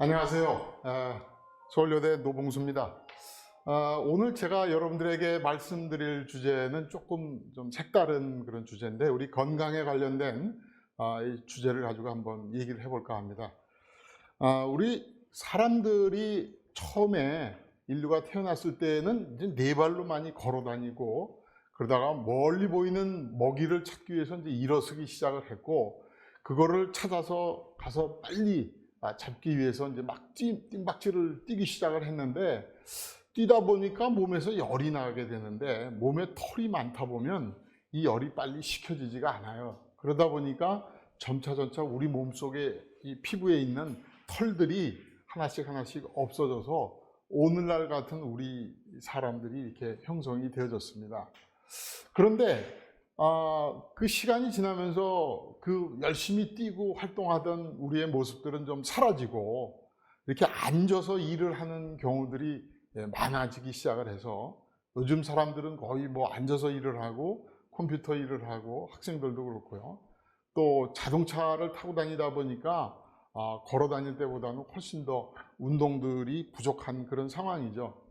안녕하세요. 서울여대 노봉수입니다. 오늘 제가 여러분들에게 말씀드릴 주제는 조금 좀 색다른 그런 주제인데, 우리 건강에 관련된 이 주제를 가지고 한번 얘기를 해볼까 합니다. 우리 사람들이 처음에 인류가 태어났을 때는 이제 네 발로 많이 걸어 다니고, 그러다가 멀리 보이는 먹이를 찾기 위해서 이제 일어서기 시작을 했고, 그거를 찾아서 가서 빨리 잡기 위해서 이제 막 뜀박질을 뛰기 시작을 했는데, 뛰다 보니까 몸에서 열이 나게 되는데, 몸에 털이 많다 보면 이 열이 빨리 식혀지지가 않아요. 그러다 보니까 점차 우리 몸속에 이 피부에 있는 털들이 하나씩 없어져서 오늘날 같은 우리 사람들이 이렇게 형성이 되어졌습니다. 그런데 그 시간이 지나면서 그 열심히 뛰고 활동하던 우리의 모습들은 좀 사라지고, 이렇게 앉아서 일을 하는 경우들이 많아지기 시작을 해서, 요즘 사람들은 거의 뭐 앉아서 일을 하고 컴퓨터 일을 하고, 학생들도 그렇고요. 또 자동차를 타고 다니다 보니까 걸어 다닐 때보다는 훨씬 더 운동들이 부족한 그런 상황이죠.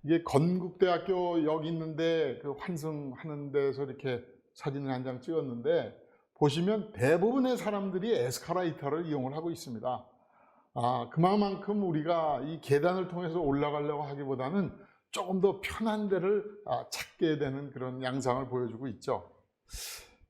이게 건국대학교 여기 있는데 그 환승하는 데서 이렇게 사진을 한 장 찍었는데, 보시면 대부분의 사람들이 에스컬레이터를 이용을 하고 있습니다. 그만큼 우리가 이 계단을 통해서 올라가려고 하기보다는 조금 더 편한 데를 찾게 되는 그런 양상을 보여주고 있죠.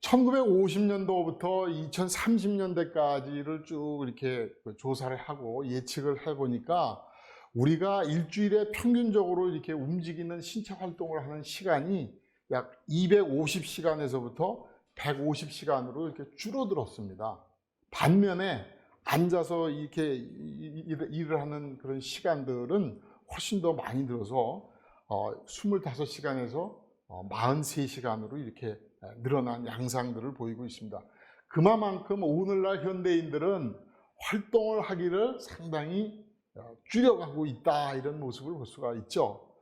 1950년도부터 2030년대까지를 쭉 이렇게 조사를 하고 예측을 해보니까, 우리가 일주일에 평균적으로 이렇게 움직이는 신체 활동을 하는 시간이 약 250시간에서부터 150시간으로 이렇게 줄어들었습니다. 반면에 앉아서 이렇게 일을 하는 그런 시간들은 훨씬 더 많이 들어서 25시간에서 43시간으로 이렇게 늘어난 양상들을 보이고 있습니다. 그만큼 오늘날 현대인들은 활동을 하기를 상당히 줄여가고 있다, 이런 모습을 볼 수가 있죠.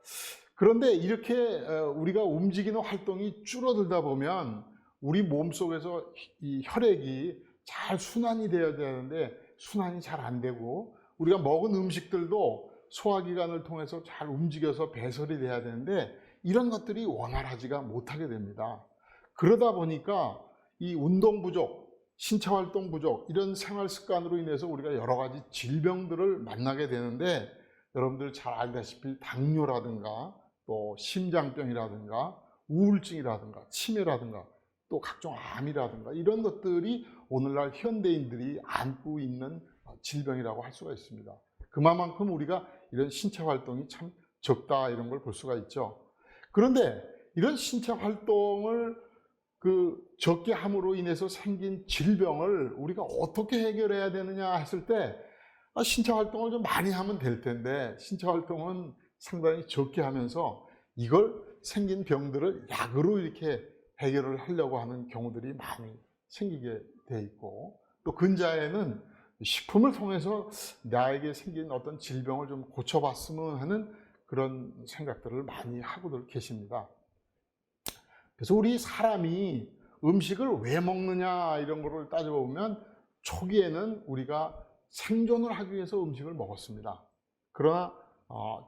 그런데 이렇게 우리가 움직이는 활동이 줄어들다 보면 우리 몸속에서 이 혈액이 잘 순환이 되어야 되는데 순환이 잘 안 되고, 우리가 먹은 음식들도 소화기관을 통해서 잘 움직여서 배설이 돼야 되는데 이런 것들이 원활하지가 못하게 됩니다. 그러다 보니까 이 운동 부족, 신체 활동 부족, 이런 생활 습관으로 인해서 우리가 여러 가지 질병들을 만나게 되는데, 여러분들 잘 알다시피 당뇨라든가 또 심장병이라든가 우울증이라든가 치매라든가 또 각종 암이라든가, 이런 것들이 오늘날 현대인들이 안고 있는 질병이라고 할 수가 있습니다. 그만큼 우리가 이런 신체 활동이 참 적다, 이런 걸 볼 수가 있죠. 그런데 이런 신체 활동을 적게 함으로 인해서 생긴 질병을 우리가 어떻게 해결해야 되느냐 했을 때, 신체 활동을 좀 많이 하면 될 텐데 신체 활동은 상당히 적게 하면서 이걸 생긴 병들을 약으로 이렇게 해결을 하려고 하는 경우들이 많이 생기게 돼 있고, 또 근자에는 식품을 통해서 나에게 생긴 어떤 질병을 좀 고쳐봤으면 하는 그런 생각들을 많이 하고들 계십니다. 그래서 우리 사람이 음식을 왜 먹느냐, 이런 거를 따져보면 초기에는 우리가 생존을 하기 위해서 음식을 먹었습니다. 그러나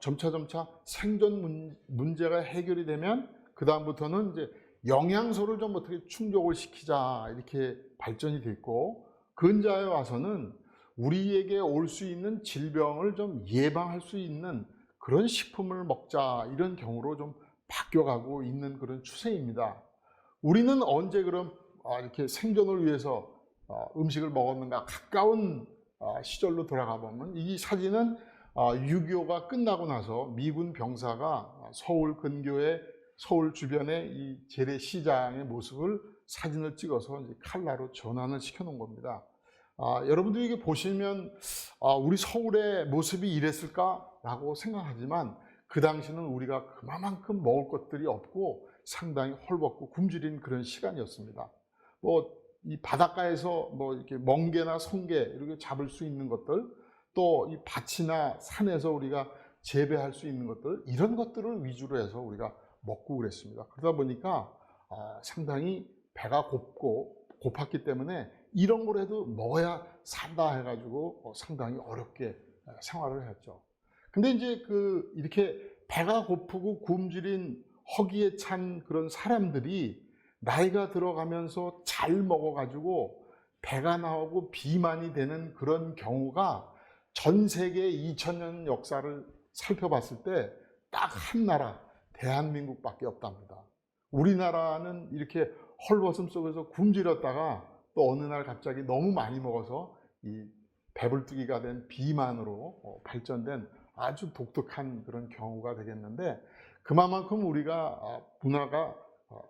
점차 생존 문제가 해결이 되면 그 다음부터는 이제 영양소를 좀 어떻게 충족을 시키자, 이렇게 발전이 됐고, 근자에 와서는 우리에게 올 수 있는 질병을 좀 예방할 수 있는 그런 식품을 먹자, 이런 경우로 좀 바뀌어가고 있는 그런 추세입니다. 우리는 언제 그럼 이렇게 생존을 위해서 음식을 먹었는가? 가까운 시절로 돌아가 보면, 이 사진은 6.25가 끝나고 나서 미군 병사가 서울 근교의 서울 주변의 이 재래시장의 모습을 사진을 찍어서 이제 칼라로 전환을 시켜 놓은 겁니다. 여러분들이 이게 보시면 우리 서울의 모습이 이랬을까라고 생각하지만, 그 당시는 우리가 그만큼 먹을 것들이 없고 상당히 헐벗고 굶주린 그런 시간이었습니다. 이 바닷가에서 이렇게 멍게나 성게 이렇게 잡을 수 있는 것들, 또 이 밭이나 산에서 우리가 재배할 수 있는 것들, 이런 것들을 위주로 해서 우리가 먹고 그랬습니다. 그러다 보니까 상당히 배가 고팠기 때문에 이런 거라도 먹어야 산다 해가지고 상당히 어렵게 생활을 했죠. 근데 이제 이렇게 배가 고프고 굶주린 허기에 찬 그런 사람들이 나이가 들어가면서 잘 먹어가지고 배가 나오고 비만이 되는 그런 경우가 전 세계 2000년 역사를 살펴봤을 때 딱 한 나라, 대한민국밖에 없답니다. 우리나라는 이렇게 헐벗음 속에서 굶주렸다가 또 어느 날 갑자기 너무 많이 먹어서 이 배불뚝이가 된 비만으로 발전된 아주 독특한 그런 경우가 되겠는데, 그만큼 우리가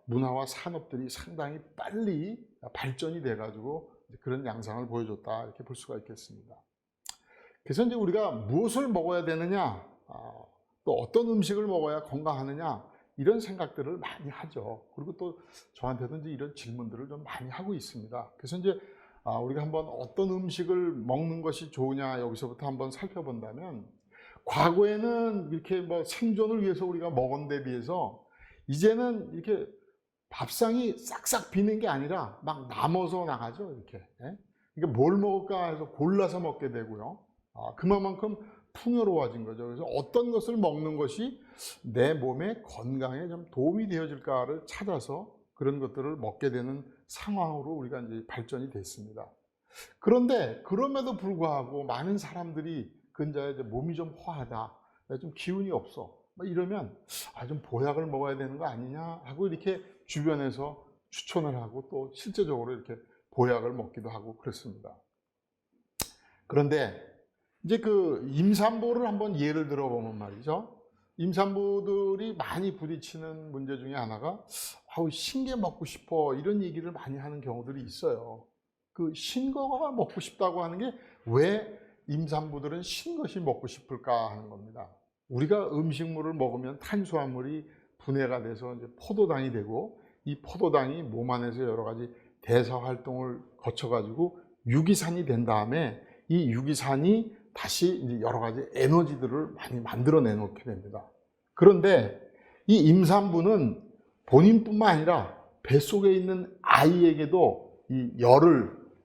문화와 산업들이 상당히 빨리 발전이 돼가지고 그런 양상을 보여줬다, 이렇게 볼 수가 있겠습니다. 그래서 이제 우리가 무엇을 먹어야 되느냐, 또 어떤 음식을 먹어야 건강하느냐, 이런 생각들을 많이 하죠. 그리고 또 저한테도 이제 이런 질문들을 좀 많이 하고 있습니다. 그래서 이제 우리가 한번 어떤 음식을 먹는 것이 좋으냐, 여기서부터 한번 살펴본다면, 과거에는 이렇게 뭐 생존을 위해서 우리가 먹은 데 비해서 이제는 이렇게 밥상이 싹싹 비는 게 아니라 막 남아서 나가죠. 이렇게. 그러니까 뭘 먹을까 해서 골라서 먹게 되고요. 그만큼 풍요로워진 거죠. 그래서 어떤 것을 먹는 것이 내 몸의 건강에 좀 도움이 되어질까를 찾아서 그런 것들을 먹게 되는 상황으로 우리가 이제 발전이 됐습니다. 그런데 그럼에도 불구하고 많은 사람들이 이제 몸이 좀 허하다, 좀 기운이 없어, 이러면 좀 보약을 먹어야 되는 거 아니냐 하고 이렇게 주변에서 추천을 하고 또 실제적으로 이렇게 보약을 먹기도 하고 그렇습니다. 그런데 이제 임산부를 한번 예를 들어보면 말이죠. 임산부들이 많이 부딪히는 문제 중에 하나가 신게 먹고 싶어, 이런 얘기를 많이 하는 경우들이 있어요. 신거가 먹고 싶다고 하는 게 왜 임산부들은 신것이 먹고 싶을까 하는 겁니다. 우리가 음식물을 먹으면 탄수화물이 분해가 돼서 이제 포도당이 되고, 이 포도당이 몸 안에서 여러 가지 대사 활동을 거쳐가지고 유기산이 된 다음에 이 유기산이 다시 이제 여러 가지 에너지들을 많이 만들어내 놓게 됩니다. 그런데 이 임산부는 본인뿐만 아니라 뱃속에 있는 아이에게도 이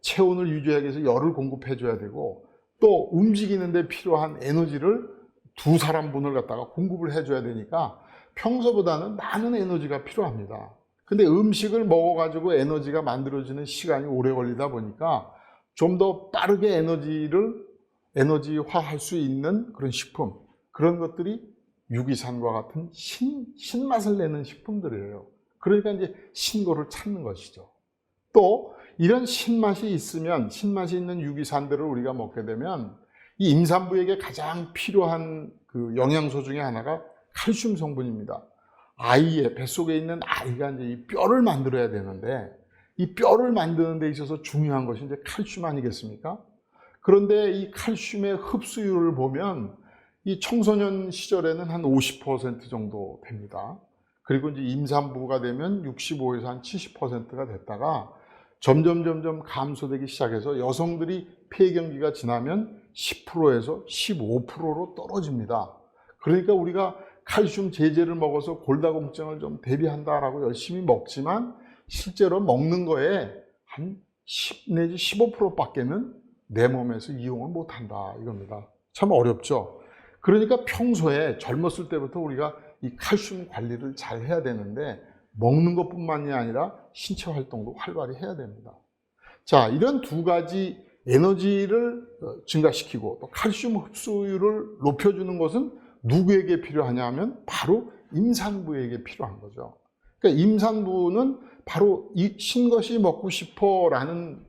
체온을 유지하기 위해서 열을 공급해 줘야 되고, 또 움직이는 데 필요한 에너지를 두 사람분을 갖다가 공급을 해 줘야 되니까 평소보다는 많은 에너지가 필요합니다. 근데 음식을 먹어가지고 에너지가 만들어지는 시간이 오래 걸리다 보니까 좀 더 빠르게 에너지화할 수 있는 그런 식품, 그런 것들이 유기산과 같은 신맛을 내는 식품들이에요. 그러니까 이제 신거를 찾는 것이죠. 또 이런 신맛이 있는 유기산들을 우리가 먹게 되면 이 임산부에게 가장 필요한 영양소 중에 하나가 칼슘 성분입니다. 뱃속에 있는 아이가 이제 이 뼈를 만들어야 되는데, 이 뼈를 만드는 데 있어서 중요한 것이 이제 칼슘 아니겠습니까? 그런데 이 칼슘의 흡수율을 보면 이 청소년 시절에는 한 50% 정도 됩니다. 그리고 이제 임산부가 되면 65에서 한 70%가 됐다가 점점 감소되기 시작해서 여성들이 폐경기가 지나면 10%에서 15%로 떨어집니다. 그러니까 우리가 칼슘 제제를 먹어서 골다공증을 좀 대비한다라고 열심히 먹지만 실제로 먹는 거에 한 10 내지 15%밖에는 내 몸에서 이용을 못한다, 이겁니다. 참 어렵죠. 그러니까 평소에 젊었을 때부터 우리가 이 칼슘 관리를 잘 해야 되는데, 먹는 것뿐만이 아니라 신체 활동도 활발히 해야 됩니다. 자, 이런 두 가지 에너지를 증가시키고 또 칼슘 흡수율을 높여주는 것은 누구에게 필요하냐 하면 바로 임산부에게 필요한 거죠. 그러니까 임산부는 바로 이 신것이 먹고 싶어라는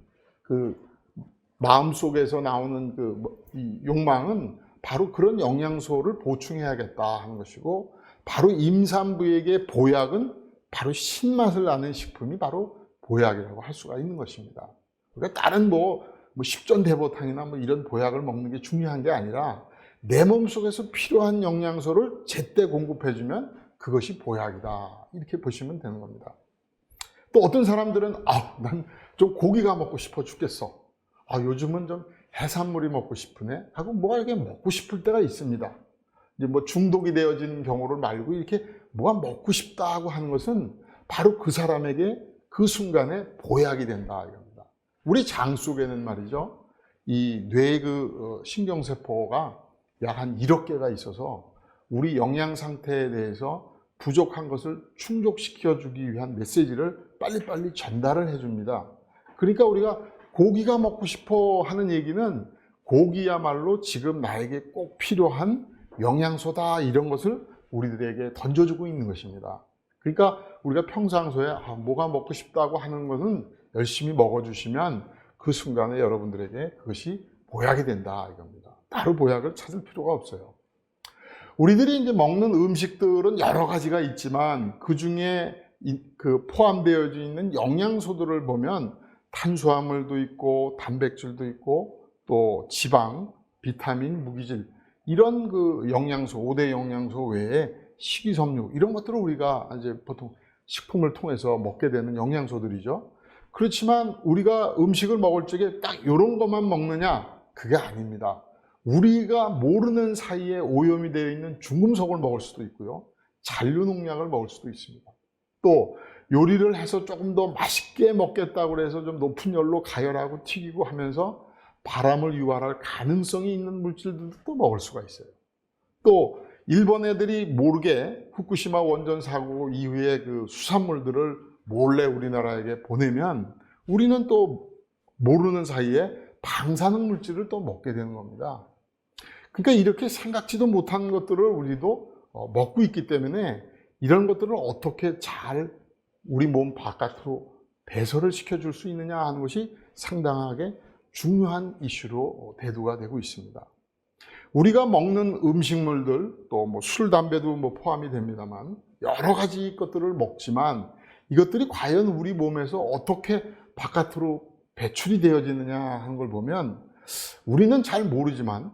마음속에서 나오는 이 욕망은 바로 그런 영양소를 보충해야겠다 하는 것이고, 바로 임산부에게 보약은 바로 신맛을 나는 식품이 바로 보약이라고 할 수가 있는 것입니다. 그러니까 다른 십전대보탕이나 이런 보약을 먹는 게 중요한 게 아니라 내 몸속에서 필요한 영양소를 제때 공급해주면 그것이 보약이다, 이렇게 보시면 되는 겁니다. 또 어떤 사람들은 난 좀 고기가 먹고 싶어 죽겠어, 요즘은 좀 해산물이 먹고 싶으네 하고 뭐가 이렇게 먹고 싶을 때가 있습니다. 이제 중독이 되어진 경우를 말고 이렇게 뭐가 먹고 싶다고 하는 것은 바로 그 사람에게 그 순간에 보약이 된다, 이겁니다. 우리 장 속에는 말이죠, 이 뇌의 신경세포가 약 한 1억 개가 있어서 우리 영양 상태에 대해서 부족한 것을 충족시켜 주기 위한 메시지를 빨리빨리 전달을 해줍니다. 그러니까 우리가 고기가 먹고 싶어 하는 얘기는 고기야말로 지금 나에게 꼭 필요한 영양소다, 이런 것을 우리들에게 던져주고 있는 것입니다. 그러니까 우리가 평상시에 뭐가 먹고 싶다고 하는 것은 열심히 먹어주시면 그 순간에 여러분들에게 그것이 보약이 된다, 이겁니다. 따로 보약을 찾을 필요가 없어요. 우리들이 이제 먹는 음식들은 여러 가지가 있지만 그 중에 포함되어 있는 영양소들을 보면 탄수화물도 있고 단백질도 있고 또 지방, 비타민, 무기질, 이런 영양소, 5대 영양소 외에 식이섬유, 이런 것들을 우리가 이제 보통 식품을 통해서 먹게 되는 영양소들이죠. 그렇지만 우리가 음식을 먹을 적에 딱 이런 것만 먹느냐? 그게 아닙니다. 우리가 모르는 사이에 오염이 되어 있는 중금속을 먹을 수도 있고요, 잔류농약을 먹을 수도 있습니다. 또 요리를 해서 조금 더 맛있게 먹겠다고 해서 좀 높은 열로 가열하고 튀기고 하면서 바람을 유발할 가능성이 있는 물질들도 또 먹을 수가 있어요. 또 일본 애들이 모르게 후쿠시마 원전 사고 이후에 그 수산물들을 몰래 우리나라에게 보내면 우리는 또 모르는 사이에 방사능 물질을 또 먹게 되는 겁니다. 그러니까 이렇게 생각지도 못한 것들을 우리도 먹고 있기 때문에 이런 것들을 어떻게 잘 우리 몸 바깥으로 배설을 시켜줄 수 있느냐 하는 것이 상당하게 중요한 이슈로 대두가 되고 있습니다. 우리가 먹는 음식물들, 또 뭐 술, 담배도 뭐 포함이 됩니다만 여러 가지 것들을 먹지만 이것들이 과연 우리 몸에서 어떻게 바깥으로 배출이 되어지느냐 하는 걸 보면 우리는 잘 모르지만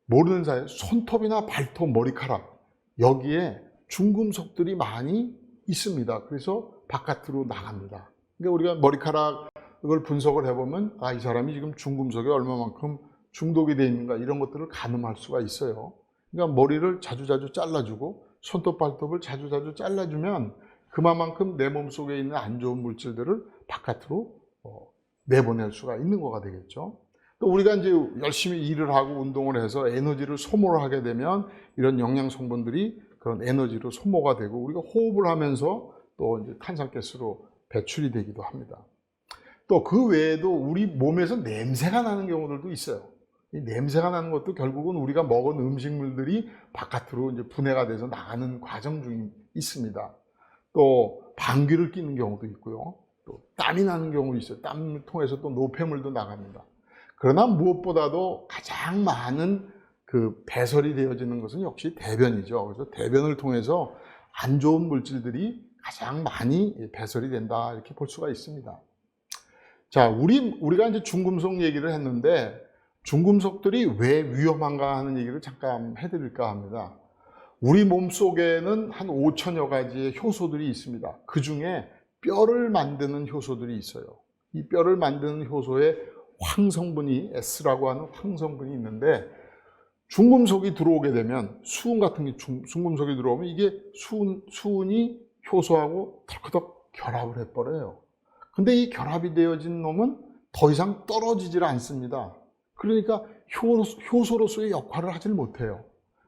모르는 사이에 손톱이나 발톱, 머리카락, 여기에 중금속들이 많이 있습니다. 그래서 바깥으로 나갑니다. 그러니까 우리가 머리카락을 분석을 해보면 이 사람이 지금 중금속에 얼마만큼 중독이 되어 있는가, 이런 것들을 가늠할 수가 있어요. 그러니까 머리를 자주자주 잘라주고 손톱, 발톱을 자주자주 잘라주면 그만큼 내 몸속에 있는 안 좋은 물질들을 바깥으로 내보낼 수가 있는 거가 되겠죠. 또 우리가 이제 열심히 일을 하고 운동을 해서 에너지를 소모를 하게 되면 이런 영양 성분들이 그런 에너지로 소모가 되고 우리가 호흡을 하면서 또 이제 탄산가스로 배출이 되기도 합니다. 또 그 외에도 우리 몸에서 냄새가 나는 경우들도 있어요. 이 냄새가 나는 것도 결국은 우리가 먹은 음식물들이 바깥으로 이제 분해가 돼서 나가는 과정 중에 있습니다. 또 방귀를 뀌는 경우도 있고요. 또 땀이 나는 경우도 있어요. 땀을 통해서 또 노폐물도 나갑니다. 그러나 무엇보다도 가장 많은 배설이 되어지는 것은 역시 대변이죠. 그래서 대변을 통해서 안 좋은 물질들이 가장 많이 배설이 된다, 이렇게 볼 수가 있습니다. 자, 우리가 이제 중금속 얘기를 했는데 중금속들이 왜 위험한가 하는 얘기를 잠깐 해드릴까 합니다. 우리 몸 속에는 한 5천여 가지의 효소들이 있습니다. 그 중에 뼈를 만드는 효소들이 있어요. 이 뼈를 만드는 효소에 황성분이, S라고 하는 황성분이 있는데 중금속이 들어오게 되면, 수은 같은 게 중금속이 들어오면 이게 수은이 효소하고 덜커덕 결합을 해버려요. 근데 이 결합이 되어진 놈은 더 이상 떨어지질 않습니다. 그러니까 효소로서의 역할을 하질 못해요.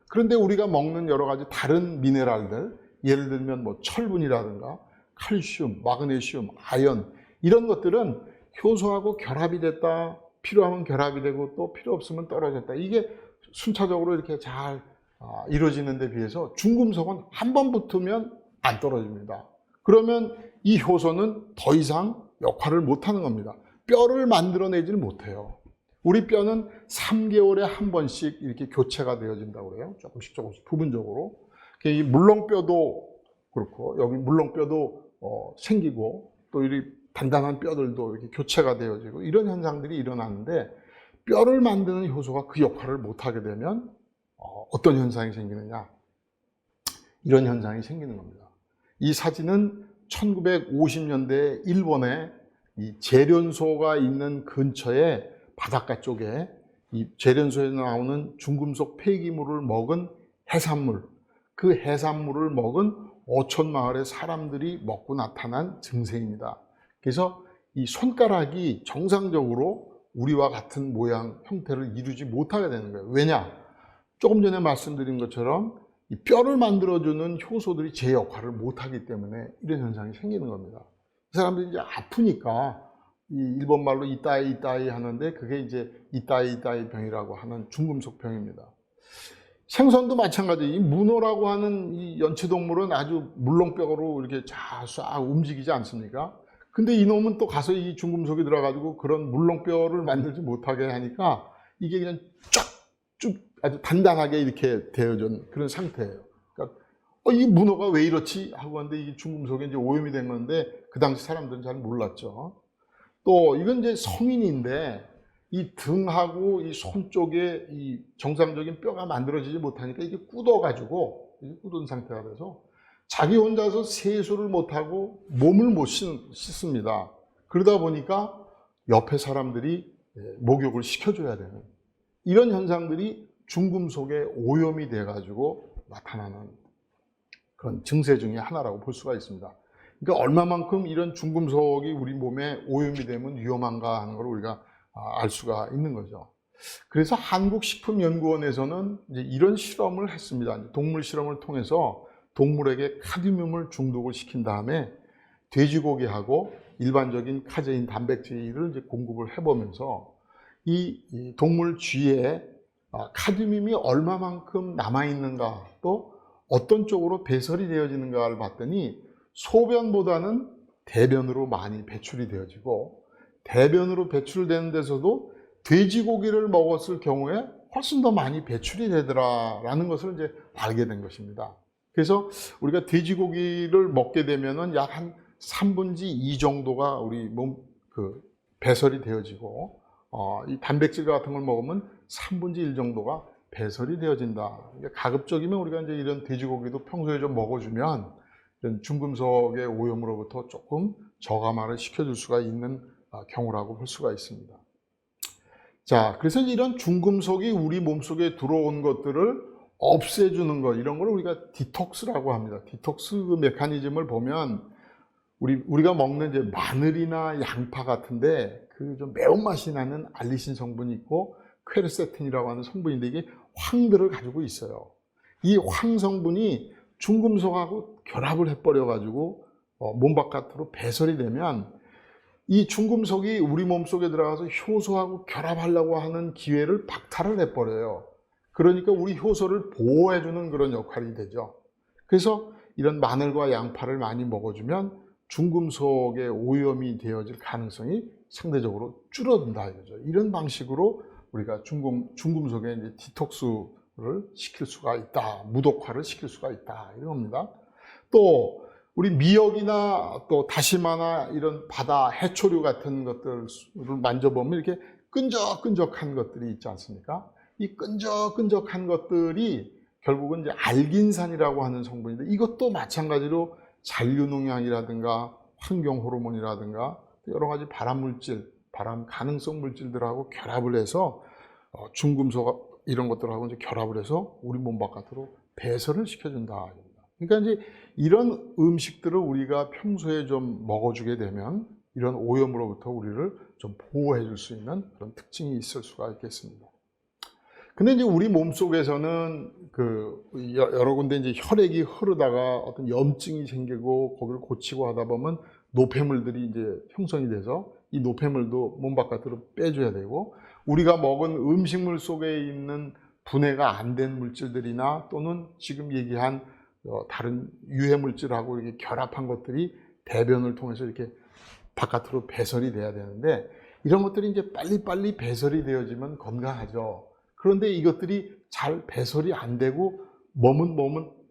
그런데 우리가 먹는 여러 가지 다른 미네랄들, 예를 들면 뭐 철분이라든가 칼슘, 마그네슘, 아연, 이런 것들은 효소하고 결합이 됐다, 필요하면 결합이 되고 또 필요 없으면 떨어졌다, 이게 순차적으로 이렇게 잘 이루어지는 데 비해서 중금속은 한 번 붙으면 안 떨어집니다. 그러면 이 효소는 더 이상 역할을 못하는 겁니다. 뼈를 만들어내지는 못해요. 우리 뼈는 3개월에 한 번씩 이렇게 교체가 되어진다고 그래요. 조금씩 부분적으로. 이 물렁뼈도 그렇고 여기 물렁뼈도 생기고 또 이 단단한 뼈들도 이렇게 교체가 되어지고 이런 현상들이 일어나는데, 뼈를 만드는 효소가 그 역할을 못하게 되면 어떤 현상이 생기느냐, 이런 현상이 생기는 겁니다. 이 사진은 1950년대 일본의 이 재련소가 있는 근처에 바닷가 쪽에 이 재련소에 나오는 중금속 폐기물을 먹은 해산물, 그 해산물을 먹은 어촌 마을의 사람들이 먹고 나타난 증세입니다. 그래서 이 손가락이 정상적으로 우리와 같은 모양, 형태를 이루지 못하게 되는 거예요. 왜냐? 조금 전에 말씀드린 것처럼 이 뼈를 만들어주는 효소들이 제 역할을 못하기 때문에 이런 현상이 생기는 겁니다. 이 사람들이 이제 아프니까 이 일본말로 이따이 하는데 그게 이제 이따이 병이라고 하는 중금속 병입니다. 생선도 마찬가지. 이 문어라고 하는 이 연체동물은 아주 물렁뼈로 이렇게 쫙 움직이지 않습니까? 근데 이놈은 또 가서 이 중금속이 들어가지고 그런 물렁뼈를 만들지 못하게 하니까 이게 그냥 쭉 아주 단단하게 이렇게 되어진 그런 상태예요. 그러니까 이 문어가 왜 이렇지 하고 하는데 이게 중금속에 이제 오염이 된 건데 그 당시 사람들은 잘 몰랐죠. 또 이건 이제 성인인데 이 등하고 이 손 쪽에 이 정상적인 뼈가 만들어지지 못하니까 이게 굳어가지고 이게 굳은 상태가 돼서 자기 혼자서 세수를 못하고 몸을 못 씻습니다. 그러다 보니까 옆에 사람들이 목욕을 시켜줘야 되는 이런 현상들이 중금속에 오염이 돼가지고 나타나는 그런 증세 중에 하나라고 볼 수가 있습니다. 그러니까 얼마만큼 이런 중금속이 우리 몸에 오염이 되면 위험한가 하는 걸 우리가 알 수가 있는 거죠. 그래서 한국식품연구원에서는 이제 이런 실험을 했습니다. 동물 실험을 통해서 동물에게 카드뮴을 중독을 시킨 다음에 돼지고기하고 일반적인 카제인 단백질을 이제 공급을 해보면서 이 동물 쥐에 카드뮴이 얼마만큼 남아있는가 또 어떤 쪽으로 배설이 되어지는가를 봤더니 소변보다는 대변으로 많이 배출이 되어지고 대변으로 배출되는 데서도 돼지고기를 먹었을 경우에 훨씬 더 많이 배출이 되더라라는 것을 이제 알게 된 것입니다. 그래서 우리가 돼지고기를 먹게 되면은 약 한 3분의 2 정도가 우리 몸 배설이 되어지고 이 단백질 같은 걸 먹으면 3분의 1 정도가 배설이 되어진다. 그러니까 가급적이면 우리가 이제 이런 돼지고기도 평소에 좀 먹어주면 이런 중금속의 오염으로부터 조금 저감화를 시켜줄 수가 있는 경우라고 볼 수가 있습니다. 자, 그래서 이런 중금속이 우리 몸속에 들어온 것들을 없애주는 것, 이런 걸 우리가 디톡스라고 합니다. 디톡스 메커니즘을 보면 우리가 먹는 이제 마늘이나 양파 같은데 그 좀 매운맛이 나는 알리신 성분이 있고 퀘르세틴이라고 하는 성분인데 이게 황들을 가지고 있어요. 이 황 성분이 중금속하고 결합을 해버려 가지고 몸 바깥으로 배설이 되면 이 중금속이 우리 몸속에 들어가서 효소하고 결합하려고 하는 기회를 박탈을 해버려요. 그러니까 우리 효소를 보호해주는 그런 역할이 되죠. 그래서 이런 마늘과 양파를 많이 먹어주면 중금속의 오염이 되어질 가능성이 상대적으로 줄어든다 이거죠. 이런 방식으로 우리가 중금속의 이제 디톡스를 시킬 수가 있다, 무독화를 시킬 수가 있다 이런 겁니다. 또 우리 미역이나 또 다시마나 이런 바다 해초류 같은 것들을 만져보면 이렇게 끈적끈적한 것들이 있지 않습니까? 이 끈적끈적한 것들이 결국은 이제 알긴산이라고 하는 성분인데 이것도 마찬가지로 잔류농약이라든가 환경호르몬이라든가 여러 가지 발암물질, 발암 가능성 물질들하고 결합을 해서 중금속 이런 것들하고 이제 결합을 해서 우리 몸 바깥으로 배설을 시켜준다. 그러니까 이제 이런 음식들을 우리가 평소에 좀 먹어주게 되면 이런 오염으로부터 우리를 좀 보호해 줄 수 있는 그런 특징이 있을 수가 있겠습니다. 근데 이제 우리 몸 속에서는 여러 군데 이제 혈액이 흐르다가 어떤 염증이 생기고 거기를 고치고 하다 보면 노폐물들이 이제 형성이 돼서 이 노폐물도 몸 바깥으로 빼줘야 되고 우리가 먹은 음식물 속에 있는 분해가 안 된 물질들이나 또는 지금 얘기한 다른 유해 물질하고 이렇게 결합한 것들이 대변을 통해서 이렇게 바깥으로 배설이 돼야 되는데 이런 것들이 이제 빨리빨리 배설이 되어지면 건강하죠. 그런데 이것들이 잘 배설이 안 되고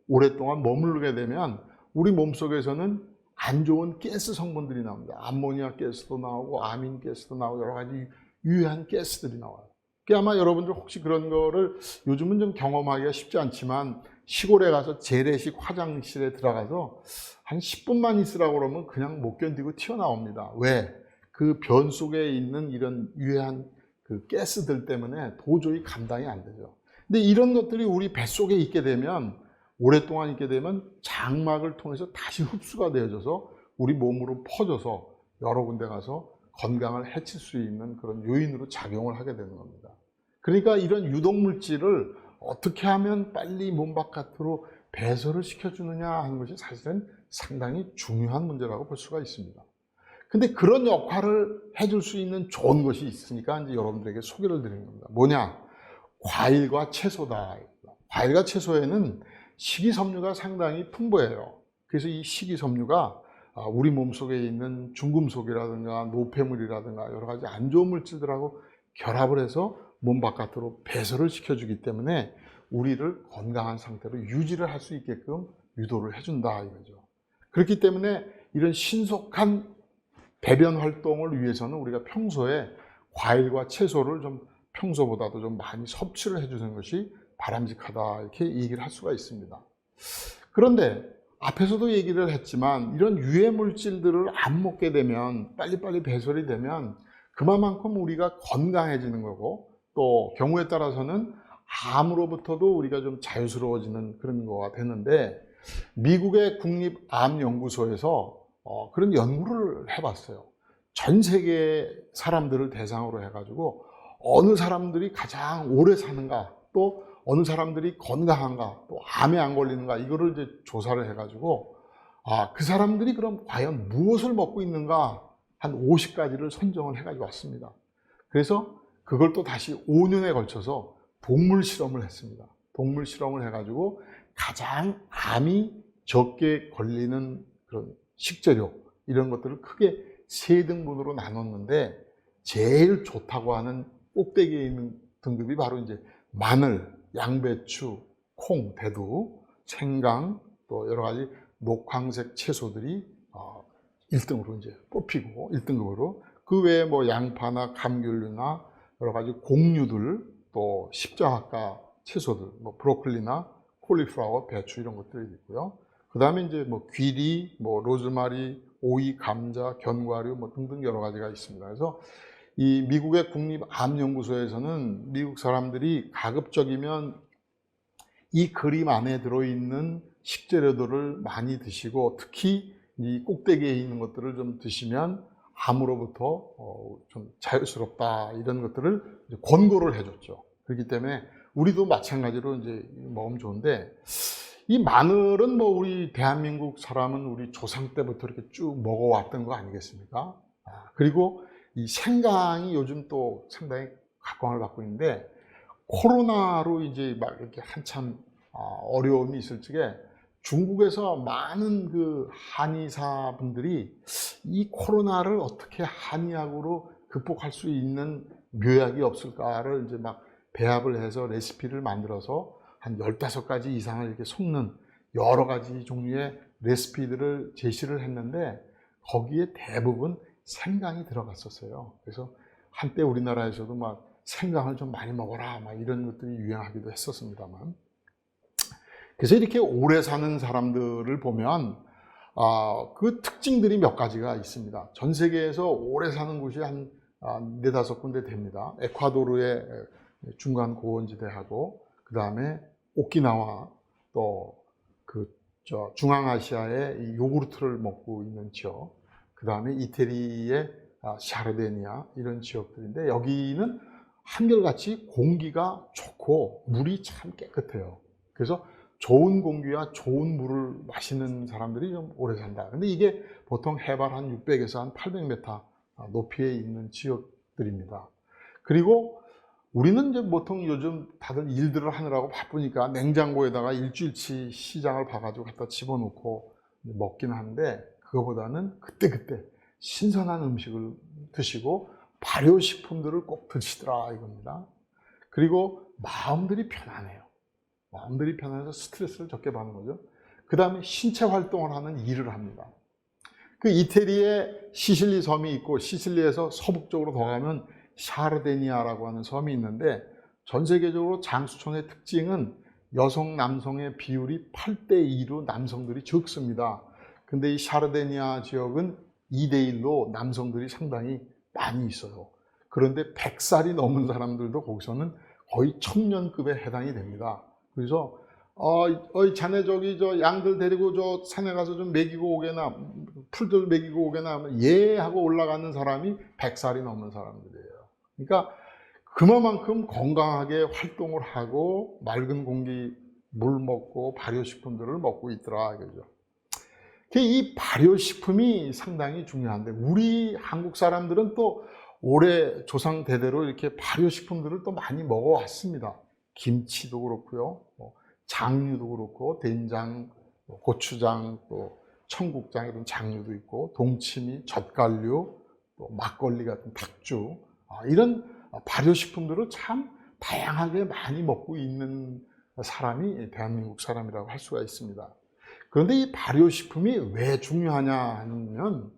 오랫동안 머무르게 되면 우리 몸속에서는 안 좋은 가스 성분들이 나옵니다. 암모니아 가스도 나오고 아민 가스도 나오고 여러 가지 유해한 가스들이 나와요. 아마 여러분들 혹시 그런 거를 요즘은 좀 경험하기가 쉽지 않지만 시골에 가서 재래식 화장실에 들어가서 한 10분만 있으라고 그러면 그냥 못 견디고 튀어나옵니다. 왜? 그 변 속에 있는 이런 유해한 그 가스들 때문에 도저히 감당이 안 되죠. 근데 이런 것들이 우리 뱃속에 있게 되면 오랫동안 있게 되면 장막을 통해서 다시 흡수가 되어져서 우리 몸으로 퍼져서 여러 군데 가서 건강을 해칠 수 있는 그런 요인으로 작용을 하게 되는 겁니다. 그러니까 이런 유독물질을 어떻게 하면 빨리 몸 바깥으로 배설을 시켜주느냐 하는 것이 사실은 상당히 중요한 문제라고 볼 수가 있습니다. 근데 그런 역할을 해줄 수 있는 좋은 것이 있으니까 이제 여러분들에게 소개를 드리는 겁니다. 뭐냐? 과일과 채소다. 과일과 채소에는 식이섬유가 상당히 풍부해요. 그래서 이 식이섬유가 우리 몸속에 있는 중금속이라든가 노폐물이라든가 여러 가지 안 좋은 물질들하고 결합을 해서 몸 바깥으로 배설을 시켜주기 때문에 우리를 건강한 상태로 유지를 할 수 있게끔 유도를 해준다 이거죠. 그렇기 때문에 이런 신속한 배변 활동을 위해서는 우리가 평소에 과일과 채소를 좀 평소보다도 좀 많이 섭취를 해주는 것이 바람직하다 이렇게 얘기를 할 수가 있습니다. 그런데 앞에서도 얘기를 했지만 이런 유해 물질들을 안 먹게 되면 빨리빨리 배설이 되면 그만큼 우리가 건강해지는 거고 또 경우에 따라서는 암으로부터도 우리가 좀 자유스러워지는 그런 거가 되는데 미국의 국립암연구소에서 그런 연구를 해봤어요. 전 세계 사람들을 대상으로 해가지고 어느 사람들이 가장 오래 사는가 또 어느 사람들이 건강한가 또 암에 안 걸리는가 이거를 이제 조사를 해가지고 그 사람들이 그럼 과연 무엇을 먹고 있는가 한 50가지를 선정을 해가지고 왔습니다. 그래서 그걸 또 다시 5년에 걸쳐서 동물 실험을 했습니다. 동물 실험을 해가지고 가장 암이 적게 걸리는 그런 식재료 이런 것들을 크게 3등분으로 나눴는데 제일 좋다고 하는 꼭대기에 있는 등급이 바로 이제 마늘, 양배추, 콩, 대두, 생강 또 여러 가지 녹황색 채소들이 1등으로 이제 뽑히고 1등급으로 그 외에 뭐 양파나 감귤류나 여러 가지 곡류들 또 십자학과 채소들 뭐 브로콜리나 콜리플라워, 배추 이런 것들이 있고요. 그 다음에 이제 뭐 귀리, 뭐 로즈마리, 오이, 감자, 견과류 뭐 등등 여러 가지가 있습니다. 그래서 이 미국의 국립암연구소에서는 미국 사람들이 가급적이면 이 그림 안에 들어있는 식재료들을 많이 드시고 특히 이 꼭대기에 있는 것들을 좀 드시면 암으로부터 좀 자유스럽다 이런 것들을 권고를 해줬죠. 그렇기 때문에 우리도 마찬가지로 이제 먹으면 좋은데 이 마늘은 뭐 우리 대한민국 사람은 우리 조상 때부터 이렇게 쭉 먹어왔던 거 아니겠습니까? 그리고 이 생강이 요즘 또 상당히 각광을 받고 있는데 코로나로 이제 막 이렇게 한참 어려움이 있을 적에 중국에서 많은 그 한의사 분들이 이 코로나를 어떻게 한의학으로 극복할 수 있는 묘약이 없을까를 이제 막 배합을 해서 레시피를 만들어서 한 15가지 이상을 이렇게 섞는 여러 가지 종류의 레시피들을 제시를 했는데 거기에 대부분 생강이 들어갔었어요. 그래서 한때 우리나라에서도 막 생강을 좀 많이 먹어라 막 이런 것들이 유행하기도 했었습니다만 그래서 이렇게 오래 사는 사람들을 보면 그 특징들이 몇 가지가 있습니다. 전 세계에서 오래 사는 곳이 한 4-5군데 됩니다. 에콰도르의 중간 고원지대하고 그 다음에 오키나와 또 중앙아시아의 이 요구르트를 먹고 있는 지역 그 다음에 이태리의 샤르데니아 이런 지역들인데 여기는 한결같이 공기가 좋고 물이 참 깨끗해요. 그래서 좋은 공기와 좋은 물을 마시는 사람들이 좀 오래 산다. 근데 이게 보통 해발 한 600에서 한 800m 높이에 있는 지역들입니다. 그리고 우리는 이제 보통 요즘 다들 일들을 하느라고 바쁘니까 냉장고에다가 일주일치 시장을 봐가지고 갖다 집어넣고 먹긴 하는데 그거보다는 그때그때 신선한 음식을 드시고 발효식품들을 꼭 드시더라 이겁니다. 그리고 마음들이 편안해요. 마음들이 편안해서 스트레스를 적게 받는 거죠. 그 다음에 신체 활동을 하는 일을 합니다. 그 이태리에 시실리 섬이 있고 시실리에서 서북쪽으로 더 가면 샤르데니아라고 하는 섬이 있는데 전 세계적으로 장수촌의 특징은 여성 남성의 비율이 8대2로 남성들이 적습니다. 근데 이 샤르데니아 지역은 2대1로 남성들이 상당히 많이 있어요. 그런데 100살이 넘은 사람들도 거기서는 거의 청년급에 해당이 됩니다. 그래서 자네 저기 저 양들 데리고 저 산에 가서 좀 먹이고 오게나 풀들 먹이고 오게나 하면 예 하고 올라가는 사람이 100살이 넘는 사람들이에요. 그러니까 그만큼 건강하게 활동을 하고 맑은 공기, 물 먹고 발효식품들을 먹고 있더라 이거죠. 이 발효식품이 상당히 중요한데 우리 한국 사람들은 또 오래 조상 대대로 이렇게 발효식품들을 또 많이 먹어왔습니다. 김치도 그렇고요, 장류도 그렇고 된장, 고추장, 또 청국장 이런 장류도 있고 동치미, 젓갈류, 또 막걸리 같은 탁주 이런 발효식품들을 참 다양하게 많이 먹고 있는 사람이 대한민국 사람이라고 할 수가 있습니다. 그런데 이 발효식품이 왜 중요하냐 하면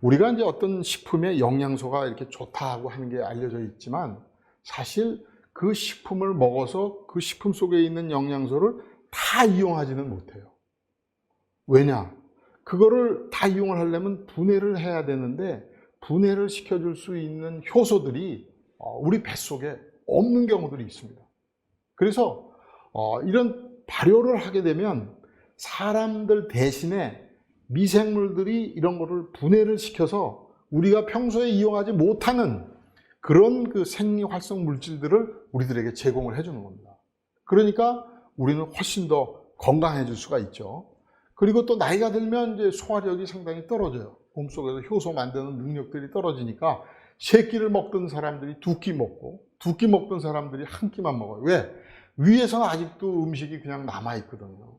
우리가 이제 어떤 식품에 영양소가 이렇게 좋다고 하는 게 알려져 있지만 사실 그 식품을 먹어서 그 식품 속에 있는 영양소를 다 이용하지는 못해요. 왜냐? 그거를 다 이용을 하려면 분해를 해야 되는데 분해를 시켜줄 수 있는 효소들이 우리 뱃속에 없는 경우들이 있습니다. 그래서 이런 발효를 하게 되면 사람들 대신에 미생물들이 이런 거를 분해를 시켜서 우리가 평소에 이용하지 못하는 그런 그 생리활성 물질들을 우리들에게 제공을 해주는 겁니다. 그러니까 우리는 훨씬 더 건강해질 수가 있죠. 그리고 또 나이가 들면 이제 소화력이 상당히 떨어져요. 몸속에서 효소 만드는 능력들이 떨어지니까 세 끼를 먹던 사람들이 두 끼 먹고 두 끼 먹던 사람들이 한 끼만 먹어요. 왜? 위에서는 아직도 음식이 그냥 남아있거든요.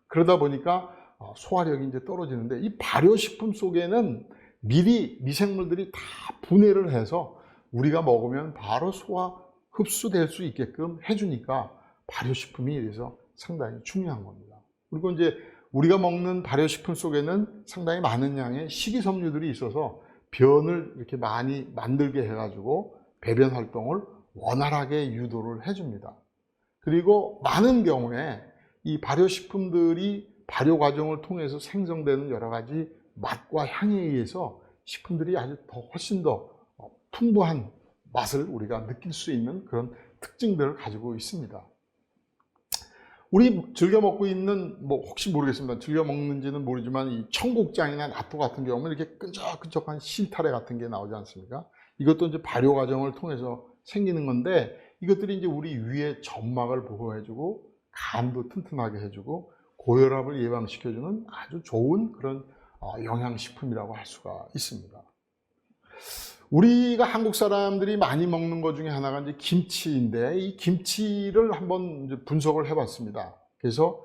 그러다 보니까 소화력이 이제 떨어지는데 이 발효식품 속에는 미리 미생물들이 다 분해를 해서 우리가 먹으면 바로 소화 흡수될 수 있게끔 해주니까 발효식품이 이래서 상당히 중요한 겁니다. 그리고 이제 우리가 먹는 발효식품 속에는 상당히 많은 양의 식이섬유들이 있어서 변을 이렇게 많이 만들게 해가지고 배변 활동을 원활하게 유도를 해줍니다. 그리고 많은 경우에 이 발효식품들이 발효 과정을 통해서 생성되는 여러 가지 맛과 향에 의해서 식품들이 아주 더 훨씬 더 풍부한 맛을 우리가 느낄 수 있는 그런 특징들을 가지고 있습니다. 우리 즐겨 먹고 있는 혹시 모르겠습니다. 즐겨 먹는지는 모르지만 이 청국장이나 나토 같은 경우는 이렇게 끈적끈적한 실타래 같은 게 나오지 않습니까? 이것도 이제 발효 과정을 통해서 생기는 건데 이것들이 이제 우리 위의 점막을 보호해주고 간도 튼튼하게 해주고 고혈압을 예방시켜주는 아주 좋은 그런 영양식품이라고 할 수가 있습니다. 우리가 한국 사람들이 많이 먹는 것 중에 하나가 이제 김치인데 이 김치를 한번 이제 분석을 해봤습니다. 그래서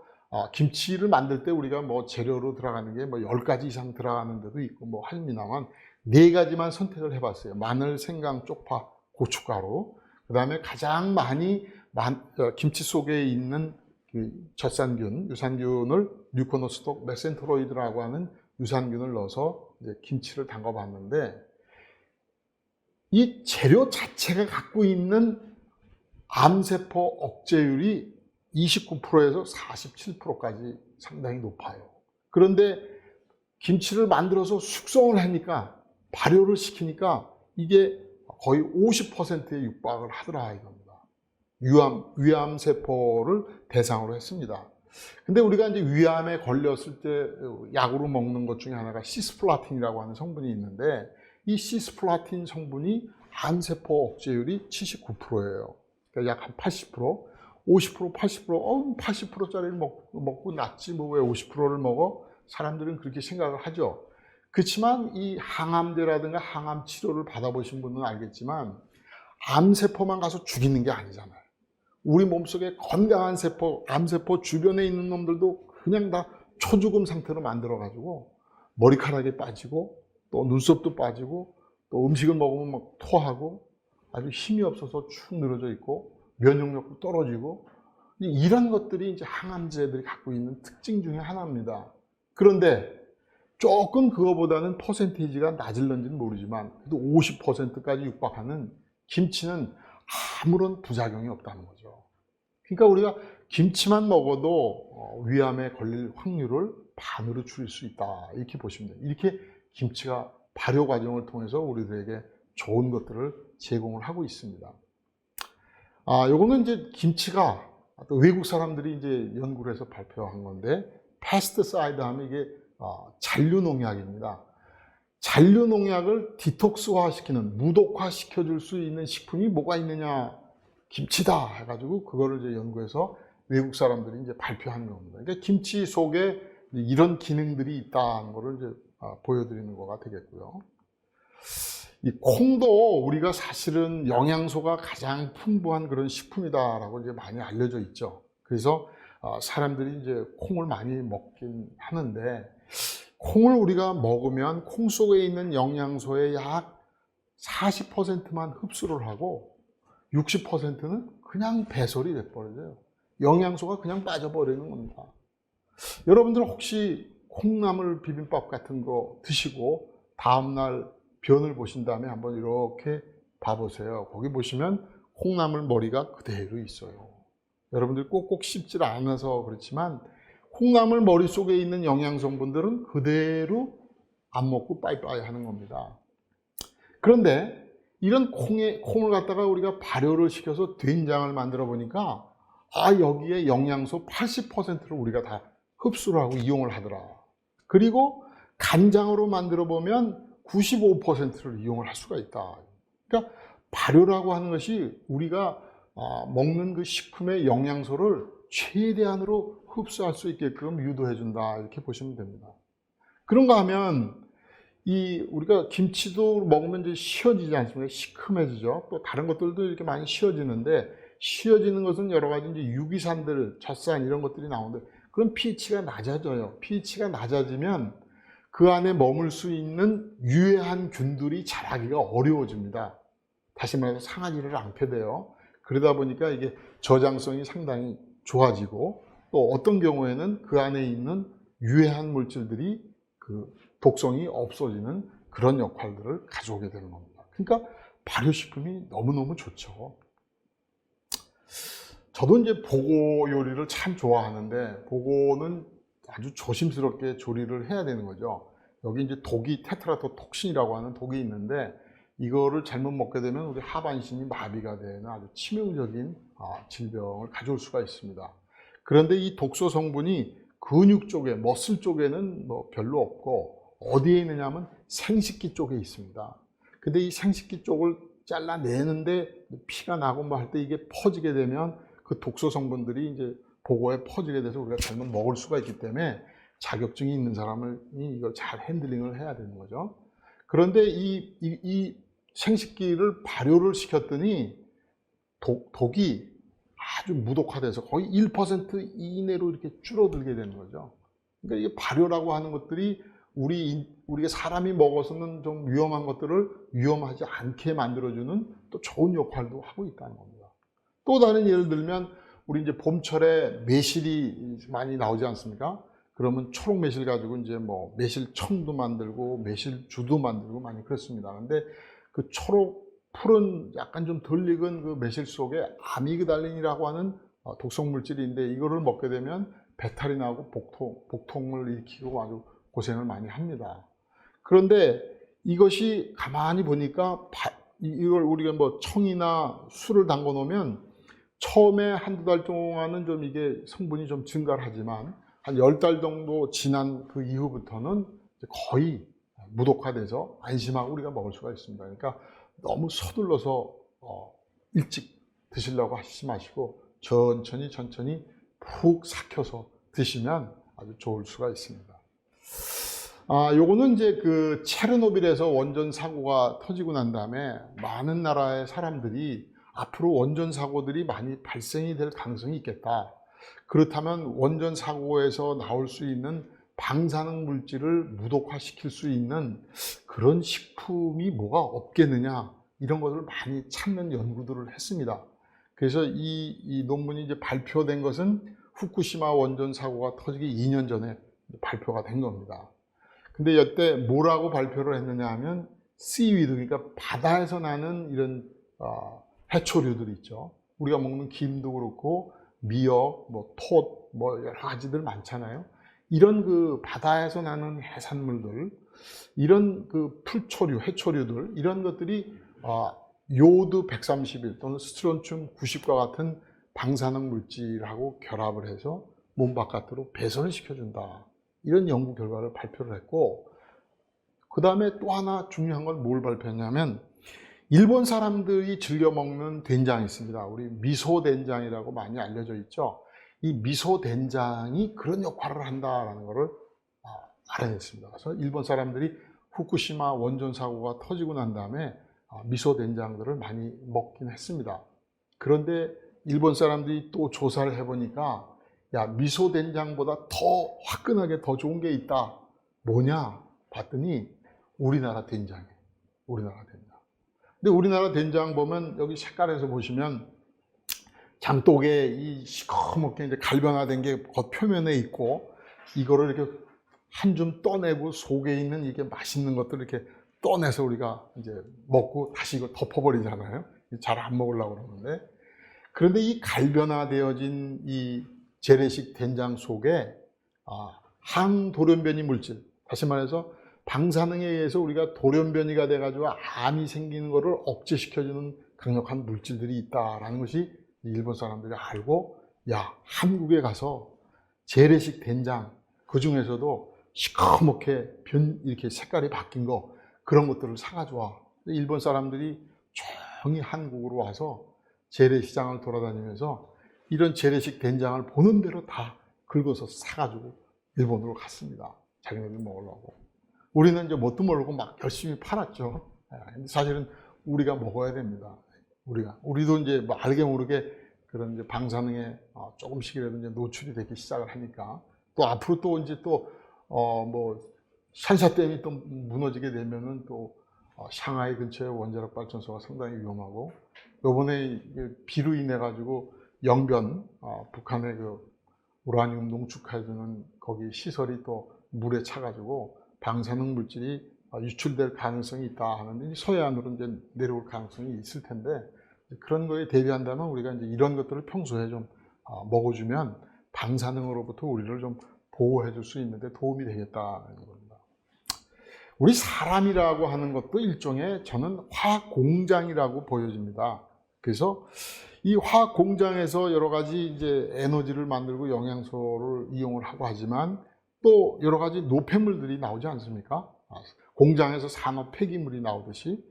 김치를 만들 때 우리가 재료로 들어가는 게 10가지 이상 들어가는 데도 있고 합니다만 4가지만 선택을 해봤어요. 마늘, 생강, 쪽파, 고춧가루. 그 다음에 가장 많이 김치 속에 있는 그 젖산균, 유산균을 류코노스톡 메센토로이드라고 하는 유산균을 넣어서 이제 김치를 담가봤는데 이 재료 자체가 갖고 있는 암세포 억제율이 29%에서 47%까지 상당히 높아요. 그런데 김치를 만들어서 숙성을 하니까 발효를 시키니까 이게 거의 50%에 육박을 하더라 이겁니다. 위암세포를 대상으로 했습니다. 근데 우리가 이제 위암에 걸렸을 때 약으로 먹는 것 중에 하나가 시스플라틴이라고 하는 성분이 있는데 이 시스플라틴 성분이 암세포 억제율이 79%예요. 그러니까 약 한 80%, 50%, 80%, 80%짜리를 먹고 낫지 왜 50%를 먹어? 사람들은 그렇게 생각을 하죠. 그렇지만 이 항암제라든가 항암 치료를 받아보신 분은 알겠지만 암세포만 가서 죽이는 게 아니잖아요. 우리 몸속에 건강한 세포, 암세포 주변에 있는 놈들도 그냥 다 초죽음 상태로 만들어가지고 머리카락이 빠지고 또 눈썹도 빠지고 또 음식을 먹으면 막 토하고 아주 힘이 없어서 축 늘어져 있고 면역력도 떨어지고 이런 것들이 이제 항암제들이 갖고 있는 특징 중에 하나입니다. 그런데 조금 그거보다는 퍼센테이지가 낮을런지는 모르지만 그래도 50%까지 육박하는 김치는 아무런 부작용이 없다는 거죠. 그러니까 우리가 김치만 먹어도 위암에 걸릴 확률을 반으로 줄일 수 있다 이렇게 보시면 돼요. 이렇게 김치가 발효 과정을 통해서 우리들에게 좋은 것들을 제공을 하고 있습니다. 요거는 이제 김치가 또 외국 사람들이 이제 연구를 해서 발표한 건데 패스트사이드 하면 이게 잔류농약입니다. 잔류농약을 디톡스화시키는, 무독화시켜줄 수 있는 식품이 뭐가 있느냐? 김치다 해가지고 그거를 이제 연구해서 외국 사람들이 이제 발표한 겁니다. 그러니까 김치 속에 이런 기능들이 있다는 거를 이제 보여드리는 거가 되겠고요. 이 콩도 우리가 사실은 영양소가 가장 풍부한 그런 식품이다라고 이제 많이 알려져 있죠. 그래서 사람들이 이제 콩을 많이 먹긴 하는데, 콩을 우리가 먹으면 콩 속에 있는 영양소의 약 40%만 흡수를 하고 60%는 그냥 배설이 돼버려요. 영양소가 그냥 빠져버리는 겁니다. 여러분들 혹시 콩나물 비빔밥 같은 거 드시고 다음날 변을 보신 다음에 한번 이렇게 봐보세요. 거기 보시면 콩나물 머리가 그대로 있어요. 여러분들 꼭꼭 씹질 않아서 그렇지만 콩나물 머리 속에 있는 영양성분들은 그대로 안 먹고 빠이빠이 하는 겁니다. 그런데 이런 콩을 갖다가 우리가 발효를 시켜서 된장을 만들어 보니까 여기에 영양소 80%를 우리가 다 흡수를 하고 이용을 하더라. 그리고 간장으로 만들어 보면 95%를 이용을 할 수가 있다. 그러니까 발효라고 하는 것이 우리가 먹는 그 식품의 영양소를 최대한으로 흡수할 수 있게끔 유도해 준다, 이렇게 보시면 됩니다. 그런가 하면 우리가 김치도 먹으면 이제 쉬어지지 않습니까? 시큼해지죠. 또 다른 것들도 이렇게 많이 쉬어지는데, 쉬어지는 것은 여러 가지 이제 유기산들, 젖산 이런 것들이 나오는데, 그럼 pH가 낮아져요. pH가 낮아지면 그 안에 머물 수 있는 유해한 균들이 자라기가 어려워집니다. 다시 말해서 상하지를 않게 돼요. 그러다 보니까 이게 저장성이 상당히 좋아지고, 또 어떤 경우에는 그 안에 있는 유해한 물질들이 그 독성이 없어지는 그런 역할들을 가져오게 되는 겁니다. 그러니까 발효식품이 너무너무 좋죠. 저도 이제 보고 요리를 참 좋아하는데, 보고는 아주 조심스럽게 조리를 해야 되는 거죠. 여기 이제 독이 테트라토톡신이라고 하는 독이 있는데, 이거를 잘못 먹게 되면 우리 하반신이 마비가 되는 아주 치명적인 질병을 가져올 수가 있습니다. 그런데 이 독소 성분이 근육 쪽에, 머슬 쪽에는 뭐 별로 없고, 어디에 있느냐면 생식기 쪽에 있습니다. 근데 이 생식기 쪽을 잘라내는데 피가 나고 뭐 할 때 이게 퍼지게 되면 그 독소 성분들이 이제 보고에 퍼지게 돼서 우리가 잘못 먹을 수가 있기 때문에 자격증이 있는 사람이 이걸 잘 핸들링을 해야 되는 거죠. 그런데 이 생식기를 발효를 시켰더니 독이 아주 무독화돼서 거의 1% 이내로 이렇게 줄어들게 되는 거죠. 그러니까 이게 발효라고 하는 것들이 우리가 사람이 먹어서는 좀 위험한 것들을 위험하지 않게 만들어주는 또 좋은 역할도 하고 있다는 겁니다. 또 다른 예를 들면, 우리 이제 봄철에 매실이 많이 나오지 않습니까? 그러면 초록 매실 가지고 이제 뭐 매실청도 만들고 매실주도 만들고 많이 그렇습니다. 근데 그 초록 푸른 약간 좀 덜 익은 그 매실 속에 아미그달린이라고 하는 독성 물질이 있는데, 이거를 먹게 되면 배탈이 나고 복통을 일으키고 아주 고생을 많이 합니다. 그런데 이것이 가만히 보니까 이걸 우리가 뭐 청이나 술을 담궈 놓으면 처음에 한두 달 동안은 좀 이게 성분이 좀 증가를 하지만 한 10달 정도 지난 그 이후부터는 거의 무독화돼서 안심하고 우리가 먹을 수가 있습니다. 그러니까 너무 서둘러서 일찍 드시려고 하시지 마시고 천천히 푹 삭혀서 드시면 아주 좋을 수가 있습니다. 요거는 이제 그 체르노빌에서 원전 사고가 터지고 난 다음에 많은 나라의 사람들이 앞으로 원전 사고들이 많이 발생이 될 가능성이 있겠다. 그렇다면 원전 사고에서 나올 수 있는 방사능 물질을 무독화시킬 수 있는 그런 식품이 뭐가 없겠느냐, 이런 것을 많이 찾는 연구들을 했습니다. 그래서 이 논문이 이제 발표된 것은 후쿠시마 원전 사고가 터지기 2년 전에 발표가 된 겁니다. 근데 이때 뭐라고 발표를 했느냐 하면 씨위드, 그러니까 바다에서 나는 이런 해초류들 있죠. 우리가 먹는 김도 그렇고 미역, 뭐 톳, 뭐 여러 가지들 많잖아요. 이런 그 바다에서 나는 해산물들, 이런 그 풀초류, 해초류들, 이런 것들이 요오드 131 또는 스트론튬 90과 같은 방사능 물질하고 결합을 해서 몸 바깥으로 배설을 시켜준다. 이런 연구 결과를 발표를 했고, 그 다음에 또 하나 중요한 건 뭘 발표했냐면, 일본 사람들이 즐겨 먹는 된장이 있습니다. 우리 미소 된장이라고 많이 알려져 있죠. 이 미소 된장이 그런 역할을 한다라는 것을 알아냈습니다. 그래서 일본 사람들이 후쿠시마 원전 사고가 터지고 난 다음에 미소 된장들을 많이 먹긴 했습니다. 그런데 일본 사람들이 또 조사를 해보니까, 야, 미소 된장보다 더 화끈하게 더 좋은 게 있다. 뭐냐? 봤더니 우리나라 된장이에요. 우리나라 된장. 근데 우리나라 된장 보면 여기 색깔에서 보시면 장독에 이 시커멓게 이제 갈변화된 게 겉 표면에 있고, 이거를 이렇게 한 줌 떠내고 속에 있는 이게 맛있는 것들을 이렇게 떠내서 우리가 이제 먹고 다시 이거 덮어버리잖아요. 잘 안 먹으려고 그러는데. 그런데 이 갈변화되어진 이 재래식 된장 속에 항돌연변이 물질, 다시 말해서 방사능에 의해서 우리가 돌연변이가 돼가지고 암이 생기는 것을 억제시켜주는 강력한 물질들이 있다라는 것이 일본 사람들이 알고, 야, 한국에 가서 재래식 된장, 그 중에서도 시커멓게 이렇게 색깔이 바뀐 거, 그런 것들을 사가지고 와. 일본 사람들이 조용히 한국으로 와서 재래시장을 돌아다니면서 이런 재래식 된장을 보는 대로 다 긁어서 사가지고 일본으로 갔습니다. 자기네들 먹으려고. 우리는 이제 뭣도 모르고 막 열심히 팔았죠. 근데 사실은 우리가 먹어야 됩니다. 우리도 이제 뭐 알게 모르게 그런 이제 방사능에 조금씩이라도 이제 노출이 되기 시작을 하니까, 또 앞으로 또 이제 또 뭐 샨샤댐이 또 무너지게 되면은 또 샹하이 근처에 원자력 발전소가 상당히 위험하고, 요번에 비로 인해 가지고 영변 북한의 그 우라늄 농축해주는 거기 시설이 또 물에 차 가지고 방사능 물질이 유출될 가능성이 있다 하는데, 서해안으로 이제 내려올 가능성이 있을 텐데, 그런 거에 대비한다면 우리가 이제 이런 것들을 평소에 좀 먹어주면 방사능으로부터 우리를 좀 보호해 줄 수 있는데 도움이 되겠다는 겁니다. 우리 사람이라고 하는 것도 일종의, 저는 화학 공장이라고 보여집니다. 그래서 이 화학 공장에서 여러 가지 이제 에너지를 만들고 영양소를 이용을 하고 하지만, 또 여러 가지 노폐물들이 나오지 않습니까? 공장에서 산업 폐기물이 나오듯이.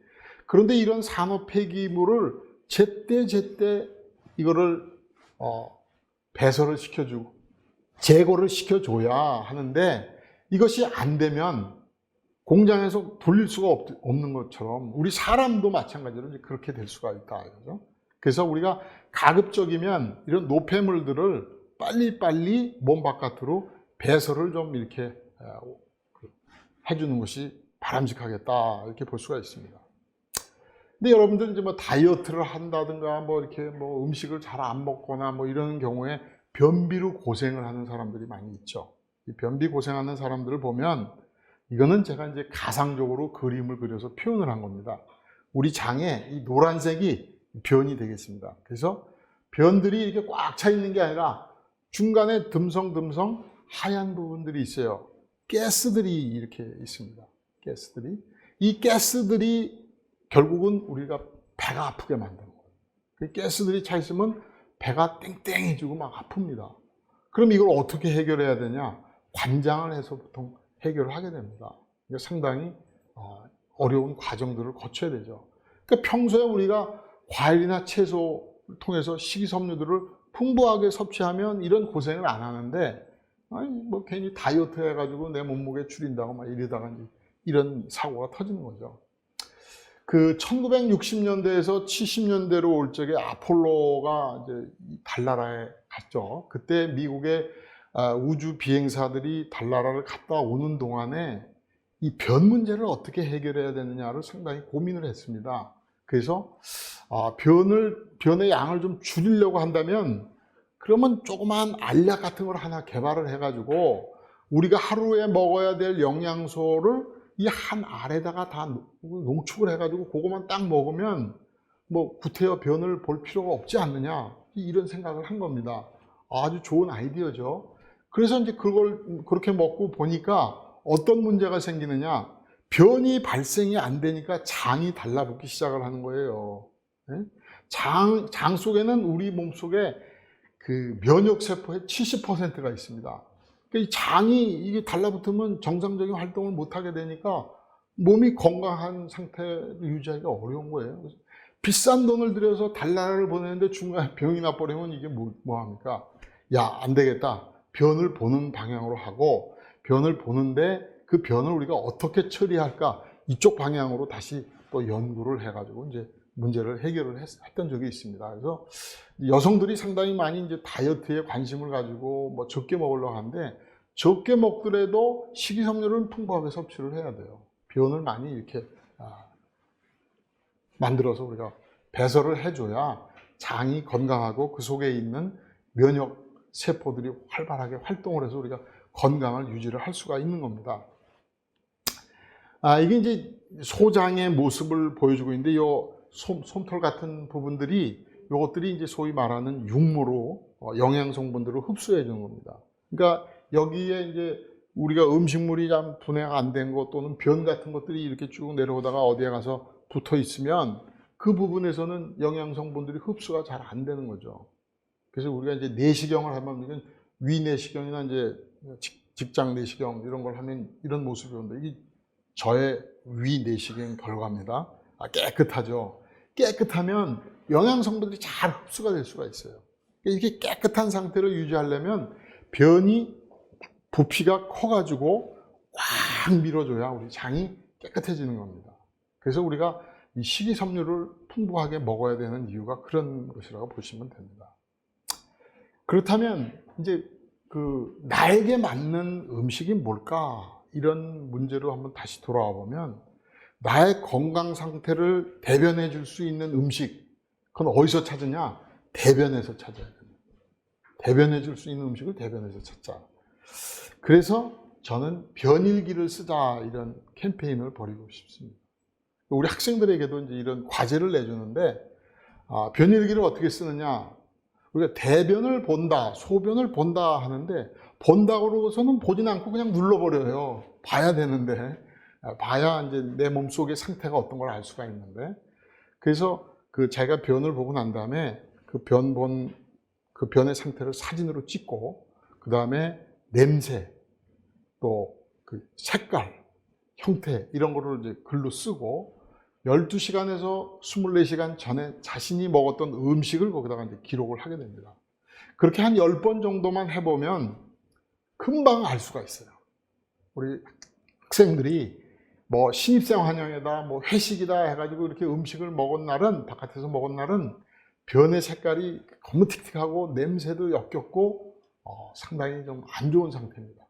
그런데 이런 산업 폐기물을 제때 이거를 배설을 시켜주고 제거를 시켜줘야 하는데, 이것이 안 되면 공장에서 돌릴 수가 없는 것처럼 우리 사람도 마찬가지로 그렇게 될 수가 있다. 그래서 우리가 가급적이면 이런 노폐물들을 빨리빨리 몸 바깥으로 배설을 좀 이렇게 해주는 것이 바람직하겠다, 이렇게 볼 수가 있습니다. 근데 여러분들 이제 뭐 다이어트를 한다든가 뭐 이렇게 뭐 음식을 잘 안 먹거나 뭐 이런 경우에 변비로 고생을 하는 사람들이 많이 있죠. 이 변비 고생하는 사람들을 보면, 이거는 제가 이제 가상적으로 그림을 그려서 표현을 한 겁니다. 우리 장에 이 노란색이 변이 되겠습니다. 그래서 변들이 이렇게 꽉 차 있는 게 아니라 중간에 듬성듬성 하얀 부분들이 있어요. 가스들이 이렇게 있습니다. 가스들이. 이 가스들이 결국은 우리가 배가 아프게 만드는 거예요. 그 가스들이 차 있으면 배가 땡땡해지고 막 아픕니다. 그럼 이걸 어떻게 해결해야 되냐? 관장을 해서 보통 해결을 하게 됩니다. 이게 상당히 어려운 과정들을 거쳐야 되죠. 그러니까 평소에 우리가 과일이나 채소를 통해서 식이섬유들을 풍부하게 섭취하면 이런 고생을 안 하는데, 아니 뭐 괜히 다이어트 해가지고 내 몸무게 줄인다고 막 이러다가 이런 사고가 터지는 거죠. 그 1960년대에서 70년대로 올 적에 아폴로가 이제 달나라에 갔죠. 그때 미국의 우주 비행사들이 달나라를 갔다 오는 동안에 이 변 문제를 어떻게 해결해야 되느냐를 상당히 고민을 했습니다. 그래서 변의 양을 좀 줄이려고 한다면, 그러면 조그만 알약 같은 걸 하나 개발을 해가지고 우리가 하루에 먹어야 될 영양소를 이 한 알에다가 다 농축을 해가지고 그것만 딱 먹으면 뭐 구태여 변을 볼 필요가 없지 않느냐, 이런 생각을 한 겁니다. 아주 좋은 아이디어죠. 그래서 이제 그걸 그렇게 먹고 보니까 어떤 문제가 생기느냐, 변이 발생이 안 되니까 장이 달라붙기 시작을 하는 거예요. 장 속에는 우리 몸 속에 그 면역세포의 70%가 있습니다. 그러니까 이 장이 이게 달라붙으면 정상적인 활동을 못하게 되니까 몸이 건강한 상태를 유지하기가 어려운 거예요. 그래서 비싼 돈을 들여서 달나라를 보내는데 중간에 병이 나버리면 이게 뭐 합니까? 야, 안 되겠다. 변을 보는 방향으로 하고, 변을 보는데 그 변을 우리가 어떻게 처리할까? 이쪽 방향으로 다시 또 연구를 해가지고 이제 문제를 해결을 했던 적이 있습니다. 그래서 여성들이 상당히 많이 이제 다이어트에 관심을 가지고 뭐 적게 먹으려고 하는데, 적게 먹더라도 식이섬유를 풍부하게 섭취를 해야 돼요. 변을 많이 이렇게 만들어서 우리가 배설을 해줘야 장이 건강하고 그 속에 있는 면역 세포들이 활발하게 활동을 해서 우리가 건강을 유지를 할 수가 있는 겁니다. 이게 이제 소장의 모습을 보여주고 있는데, 요 솜털 같은 부분들이, 요것들이 이제 소위 말하는 육모로 영양 성분들을 흡수해 주는 겁니다. 그러니까 여기에 이제 우리가 음식물이 좀 분해가 안 된 것 또는 변 같은 것들이 이렇게 쭉 내려오다가 어디에 가서 붙어 있으면 그 부분에서는 영양 성분들이 흡수가 잘 안 되는 거죠. 그래서 우리가 이제 내시경을 하면, 이건 위내시경이나 이제 직장 내시경 이런 걸 하면 이런 모습이 온다. 이게 저의 위내시경 결과입니다. 깨끗하죠. 깨끗하면 영양 성분들이 잘 흡수가 될 수가 있어요. 이렇게 깨끗한 상태를 유지하려면 변이 부피가 커가지고 꽉 밀어줘야 우리 장이 깨끗해지는 겁니다. 그래서 우리가 이 식이섬유를 풍부하게 먹어야 되는 이유가 그런 것이라고 보시면 됩니다. 그렇다면 이제 나에게 맞는 음식이 뭘까? 이런 문제로 한번 다시 돌아와 보면, 나의 건강 상태를 대변해 줄 수 있는 음식, 그건 어디서 찾으냐? 대변에서 찾아야 됩니다. 대변해 줄 수 있는 음식을 대변에서 찾자. 그래서 저는 변일기를 쓰자, 이런 캠페인을 벌이고 싶습니다. 우리 학생들에게도 이제 이런 과제를 내주는데, 변일기를 어떻게 쓰느냐? 우리가 대변을 본다, 소변을 본다 하는데, 본다고서는 보진 않고 그냥 눌러버려요. 봐야 되는데, 봐야 이제 내 몸속의 상태가 어떤 걸 알 수가 있는데, 그래서 자기가 변을 보고 난 다음에 그 변의 상태를 사진으로 찍고, 그 다음에 냄새, 또 그 색깔, 형태, 이런 거를 이제 글로 쓰고, 12시간에서 24시간 전에 자신이 먹었던 음식을 거기다가 이제 기록을 하게 됩니다. 그렇게 한 10번 정도만 해보면 금방 알 수가 있어요. 우리 학생들이 뭐 신입생 환영회다, 뭐 회식이다 해가지고 이렇게 음식을 먹은 날은, 바깥에서 먹은 날은 변의 색깔이 검은틱틱하고 냄새도 역겹고 상당히 좀 안 좋은 상태입니다.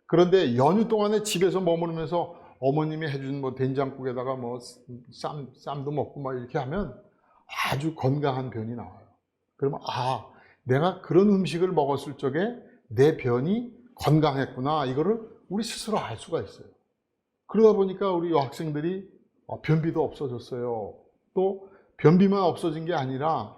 그런데 연휴 동안에 집에서 머무르면서 어머님이 해준 뭐 된장국에다가 뭐 쌈도 먹고 막 이렇게 하면 아주 건강한 변이 나와요. 그러면 내가 그런 음식을 먹었을 적에 내 변이 건강했구나, 이거를 우리 스스로 알 수가 있어요. 그러다 보니까 우리 여학생들이 변비도 없어졌어요. 또 변비만 없어진 게 아니라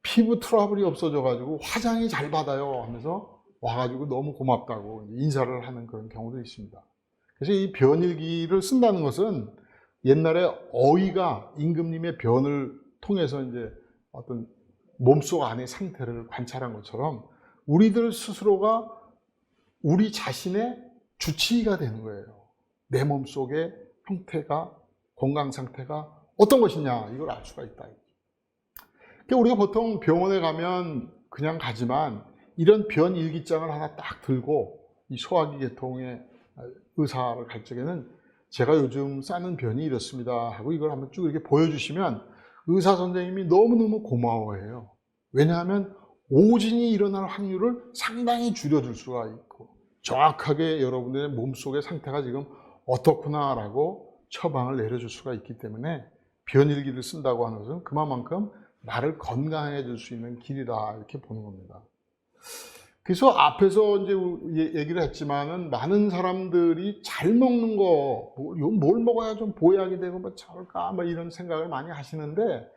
피부 트러블이 없어져 가지고 화장이 잘 받아요 하면서 와가지고 너무 고맙다고 인사를 하는 그런 경우도 있습니다. 그래서 이 변일기를 쓴다는 것은, 옛날에 어이가 임금님의 변을 통해서 이제 어떤 몸속 안의 상태를 관찰한 것처럼, 우리들 스스로가 우리 자신의 주치의가 되는 거예요. 내 몸속의 형태가, 건강 상태가 어떤 것이냐, 이걸 알 수가 있다. 그러니까 우리가 보통 병원에 가면 그냥 가지만, 이런 변 일기장을 하나 딱 들고 이 소화기 계통의 의사를 갈 적에는, 제가 요즘 싸는 변이 이렇습니다 하고 이걸 한번 쭉 이렇게 보여주시면 의사 선생님이 너무너무 고마워해요. 왜냐하면 오진이 일어날 확률을 상당히 줄여줄 수가 있고, 정확하게 여러분들의 몸속의 상태가 지금 어떻구나라고 처방을 내려줄 수가 있기 때문에, 변일기를 쓴다고 하는 것은 그만큼 나를 건강해 줄 수 있는 길이다, 이렇게 보는 겁니다. 그래서 앞에서 이제 얘기를 했지만은, 많은 사람들이 잘 먹는 거, 뭘 먹어야 좀 보약이 되고 뭐 잘까, 뭐 이런 생각을 많이 하시는데,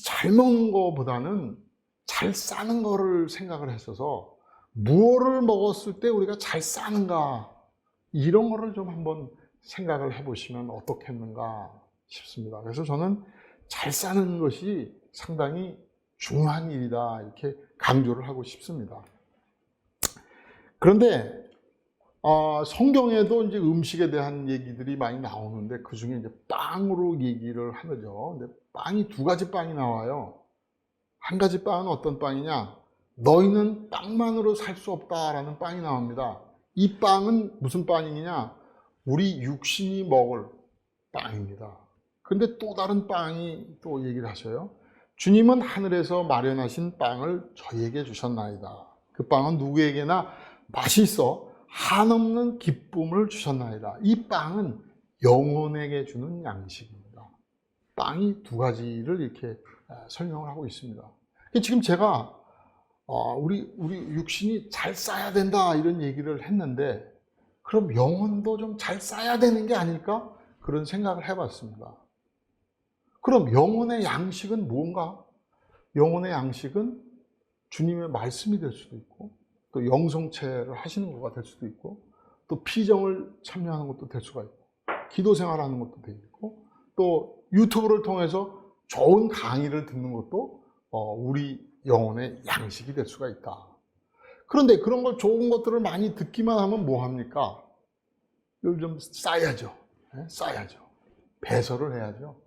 잘 먹는 거보다는 잘 싸는 거를 생각을 했어서, 무엇을 먹었을 때 우리가 잘 싸는가, 이런 거를 좀 한번 생각을 해보시면 어떻겠는가 싶습니다. 그래서 저는 잘 싸는 것이 상당히 중요한 일이다, 이렇게 강조를 하고 싶습니다. 그런데 성경에도 이제 음식에 대한 얘기들이 많이 나오는데 그 중에 이제 빵으로 얘기를 하죠. 근데 빵이 두 가지 빵이 나와요. 한 가지 빵은 어떤 빵이냐? 너희는 빵만으로 살 수 없다라는 빵이 나옵니다. 이 빵은 무슨 빵이냐? 우리 육신이 먹을 빵입니다. 그런데 또 다른 빵이 또 얘기를 하셔요. 주님은 하늘에서 마련하신 빵을 저희에게 주셨나이다. 그 빵은 누구에게나 맛있어 한없는 기쁨을 주셨나이다. 이 빵은 영혼에게 주는 양식입니다. 빵이 두 가지를 이렇게 설명을 하고 있습니다. 지금 제가 우리 육신이 잘 쌓여야 된다 이런 얘기를 했는데 그럼 영혼도 좀 잘 쌓여야 되는 게 아닐까? 그런 생각을 해봤습니다. 그럼 영혼의 양식은 뭔가? 영혼의 양식은 주님의 말씀이 될 수도 있고 또 영성체를 하시는 것가 될 수도 있고 또 피정을 참여하는 것도 될 수가 있고 기도 생활하는 것도 되고 또 유튜브를 통해서 좋은 강의를 듣는 것도 우리 영혼의 양식이 될 수가 있다. 그런데 그런 걸 좋은 것들을 많이 듣기만 하면 뭐 합니까? 이걸 좀 쌓아야죠. 쌓아야죠. 배설을 해야죠.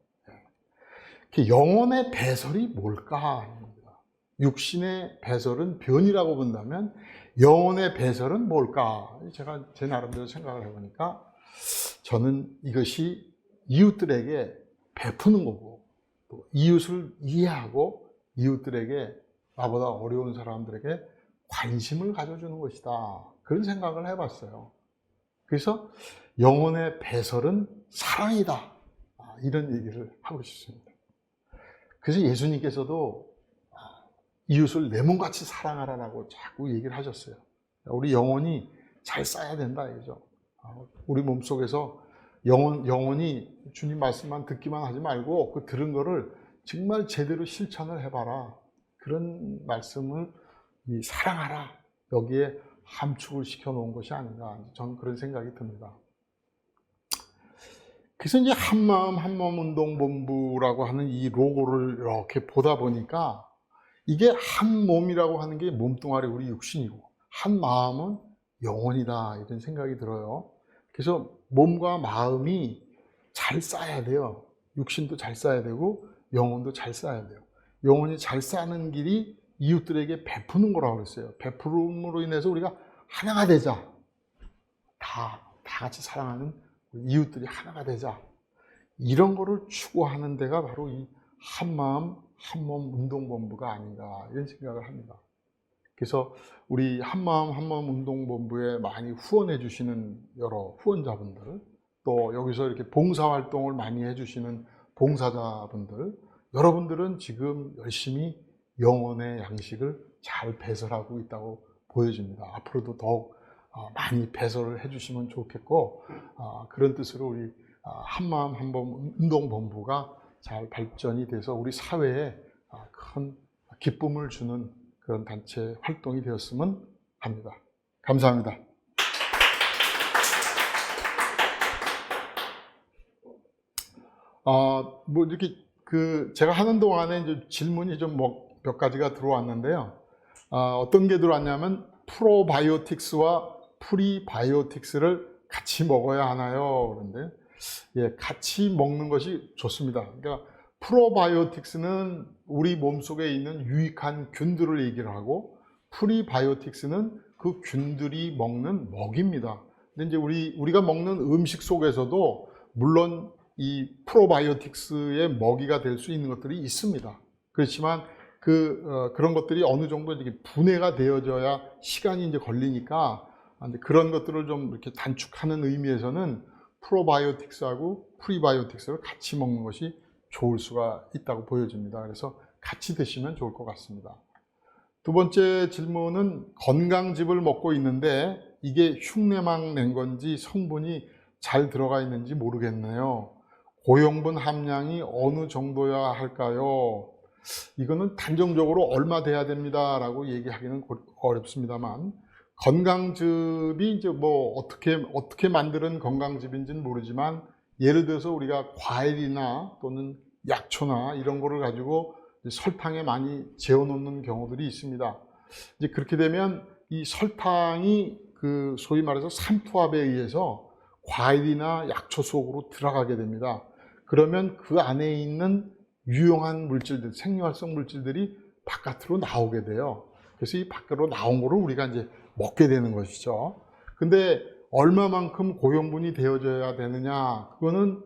영혼의 배설이 뭘까? 육신의 배설은 변이라고 본다면 영혼의 배설은 뭘까? 제가 제 나름대로 생각을 해보니까 저는 이것이 이웃들에게 베푸는 거고 또 이웃을 이해하고 이웃들에게 나보다 어려운 사람들에게 관심을 가져주는 것이다. 그런 생각을 해봤어요. 그래서 영혼의 배설은 사랑이다. 이런 얘기를 하고 싶습니다. 그래서 예수님께서도 이웃을 내 몸같이 사랑하라고 자꾸 얘기를 하셨어요. 우리 영혼이 잘 쌓여야 된다 이거죠. 우리 몸속에서 영혼이 주님 말씀만 듣기만 하지 말고 그 들은 거를 정말 제대로 실천을 해봐라. 그런 말씀을 사랑하라. 여기에 함축을 시켜놓은 것이 아닌가. 저는 그런 생각이 듭니다. 그래서 이제 한마음 한몸 운동본부라고 하는 이 로고를 이렇게 보다 보니까 이게 한 몸이라고 하는 게 몸뚱아리 우리 육신이고 한 마음은 영혼이다 이런 생각이 들어요. 그래서 몸과 마음이 잘 쌓여야 돼요. 육신도 잘 쌓여야 되고 영혼도 잘 쌓여야 돼요. 영혼이 잘 쌓는 길이 이웃들에게 베푸는 거라고 그랬어요. 베풀음으로 인해서 우리가 하나가 되자. 다 같이 사랑하는 이웃들이 하나가 되자. 이런 거를 추구하는 데가 바로 이 한마음 한몸 운동본부가 아닌가 이런 생각을 합니다. 그래서 우리 한마음 한몸 운동본부에 많이 후원해 주시는 여러 후원자분들 또 여기서 이렇게 봉사활동을 많이 해주시는 봉사자분들 여러분들은 지금 열심히 영혼의 양식을 잘 배설하고 있다고 보여집니다. 앞으로도 더욱 많이 배설을 해주시면 좋겠고 그런 뜻으로 우리 한마음 한몸 운동본부가 잘 발전이 돼서 우리 사회에 큰 기쁨을 주는 그런 단체 활동이 되었으면 합니다. 감사합니다. 뭐 이렇게 제가 하는 동안에 이제 질문이 좀 몇 가지가 들어왔는데요. 어떤 게 들어왔냐면 프로바이오틱스와 프리바이오틱스를 같이 먹어야 하나요? 그런데 예, 같이 먹는 것이 좋습니다. 그러니까 프로바이오틱스는 우리 몸속에 있는 유익한 균들을 얘기를 하고 프리바이오틱스는 그 균들이 먹는 먹입니다. 근데 이제 우리가 먹는 음식 속에서도 물론 이 프로바이오틱스의 먹이가 될 수 있는 것들이 있습니다. 그렇지만 그런 것들이 어느 정도 이렇게 분해가 되어져야 시간이 이제 걸리니까 그런 것들을 좀 이렇게 단축하는 의미에서는 프로바이오틱스하고 프리바이오틱스를 같이 먹는 것이 좋을 수가 있다고 보여집니다. 그래서 같이 드시면 좋을 것 같습니다. 두 번째 질문은 건강즙을 먹고 있는데 이게 흉내만 낸 건지 성분이 잘 들어가 있는지 모르겠네요. 고용분 함량이 어느 정도여야 할까요? 이거는 단정적으로 얼마 돼야 됩니다 라고 얘기하기는 어렵습니다만 건강즙이 이제 뭐 어떻게 만드는 건강즙인지는 모르지만 예를 들어서 우리가 과일이나 또는 약초나 이런 거를 가지고 설탕에 많이 재워 놓는 경우들이 있습니다. 이제 그렇게 되면 이 설탕이 그 소위 말해서 삼투압에 의해서 과일이나 약초 속으로 들어가게 됩니다. 그러면 그 안에 있는 유용한 물질들, 생리활성 물질들이 바깥으로 나오게 돼요. 그래서 이 밖으로 나온 거를 우리가 이제 먹게 되는 것이죠. 근데 얼마만큼 고용분이 되어져야 되느냐, 그거는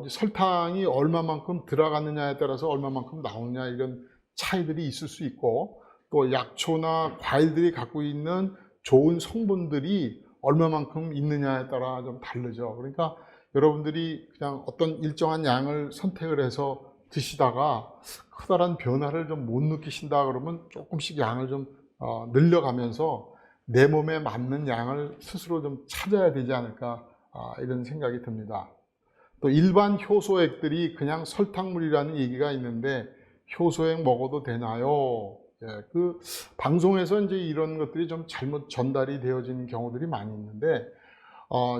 설탕이 얼마만큼 들어갔느냐에 따라서 얼마만큼 나오느냐, 이런 차이들이 있을 수 있고, 또 약초나 과일들이 갖고 있는 좋은 성분들이 얼마만큼 있느냐에 따라 좀 다르죠. 그러니까 여러분들이 그냥 어떤 일정한 양을 선택을 해서 드시다가 커다란 변화를 좀 못 느끼신다 그러면 조금씩 양을 좀 늘려가면서 내 몸에 맞는 양을 스스로 좀 찾아야 되지 않을까, 이런 생각이 듭니다. 또 일반 효소액들이 그냥 설탕물이라는 얘기가 있는데 효소액 먹어도 되나요? 예, 그 방송에서 이제 이런 것들이 좀 잘못 전달이 되어진 경우들이 많이 있는데,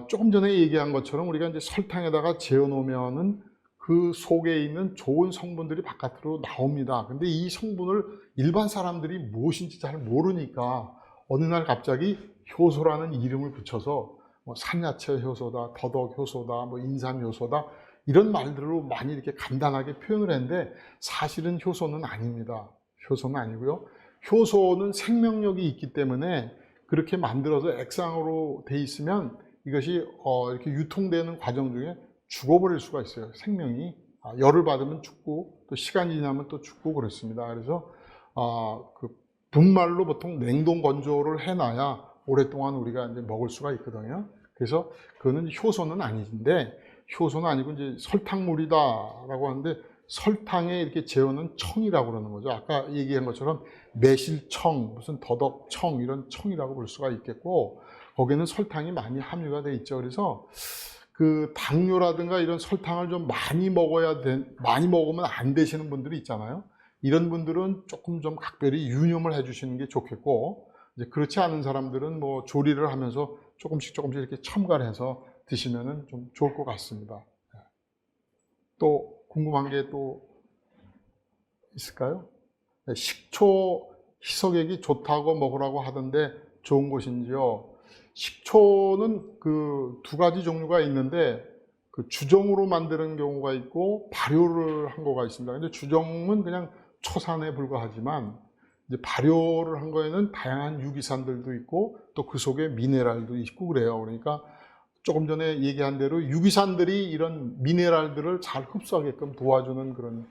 조금 전에 얘기한 것처럼 우리가 이제 설탕에다가 재워 놓으면은 그 속에 있는 좋은 성분들이 바깥으로 나옵니다. 근데 이 성분을 일반 사람들이 무엇인지 잘 모르니까 어느 날 갑자기 효소라는 이름을 붙여서 뭐 산야채 효소다, 더덕 효소다, 뭐 인삼 효소다, 이런 말들로 많이 이렇게 간단하게 표현을 했는데 사실은 효소는 아닙니다. 효소는 아니고요. 효소는 생명력이 있기 때문에 그렇게 만들어서 액상으로 돼 있으면 이것이 이렇게 유통되는 과정 중에 죽어버릴 수가 있어요. 생명이 열을 받으면 죽고 또 시간이 지나면 또 죽고 그렇습니다. 그래서 그 분말로 보통 냉동 건조를 해놔야 오랫동안 우리가 이제 먹을 수가 있거든요. 그래서 그거는 효소는 아닌데, 효소는 아니고 이제 설탕물이다라고 하는데, 설탕에 이렇게 재우는 청이라고 그러는 거죠. 아까 얘기한 것처럼 매실청, 무슨 더덕청, 이런 청이라고 볼 수가 있겠고, 거기에는 설탕이 많이 함유가 돼 있죠. 그래서 그 당뇨라든가 이런 설탕을 좀 많이 먹으면 안 되시는 분들이 있잖아요. 이런 분들은 조금 좀 각별히 유념을 해 주시는 게 좋겠고, 이제 그렇지 않은 사람들은 뭐 조리를 하면서 조금씩 이렇게 첨가를 해서 드시면은 좀 좋을 것 같습니다. 또 궁금한 게 또 있을까요? 식초 희석액이 좋다고 먹으라고 하던데 좋은 것인지요? 식초는 그 두 가지 종류가 있는데, 그 주정으로 만드는 경우가 있고 발효를 한 거가 있습니다. 근데 주정은 그냥 초산에 불과하지만, 이제 발효를 한 거에는 다양한 유기산들도 있고 또 그 속에 미네랄도 있고 그래요. 그러니까 조금 전에 얘기한 대로 유기산들이 이런 미네랄들을 잘 흡수하게끔 도와주는 그런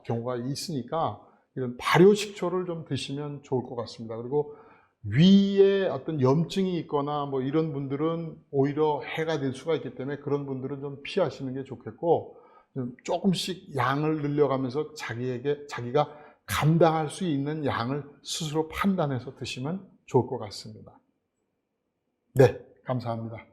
경우가 있으니까 이런 발효 식초를 좀 드시면 좋을 것 같습니다. 그리고 위에 어떤 염증이 있거나 뭐 이런 분들은 오히려 해가 될 수가 있기 때문에 그런 분들은 좀 피하시는 게 좋겠고, 좀 조금씩 양을 늘려가면서 자기가 감당할 수 있는 양을 스스로 판단해서 드시면 좋을 것 같습니다. 네, 감사합니다.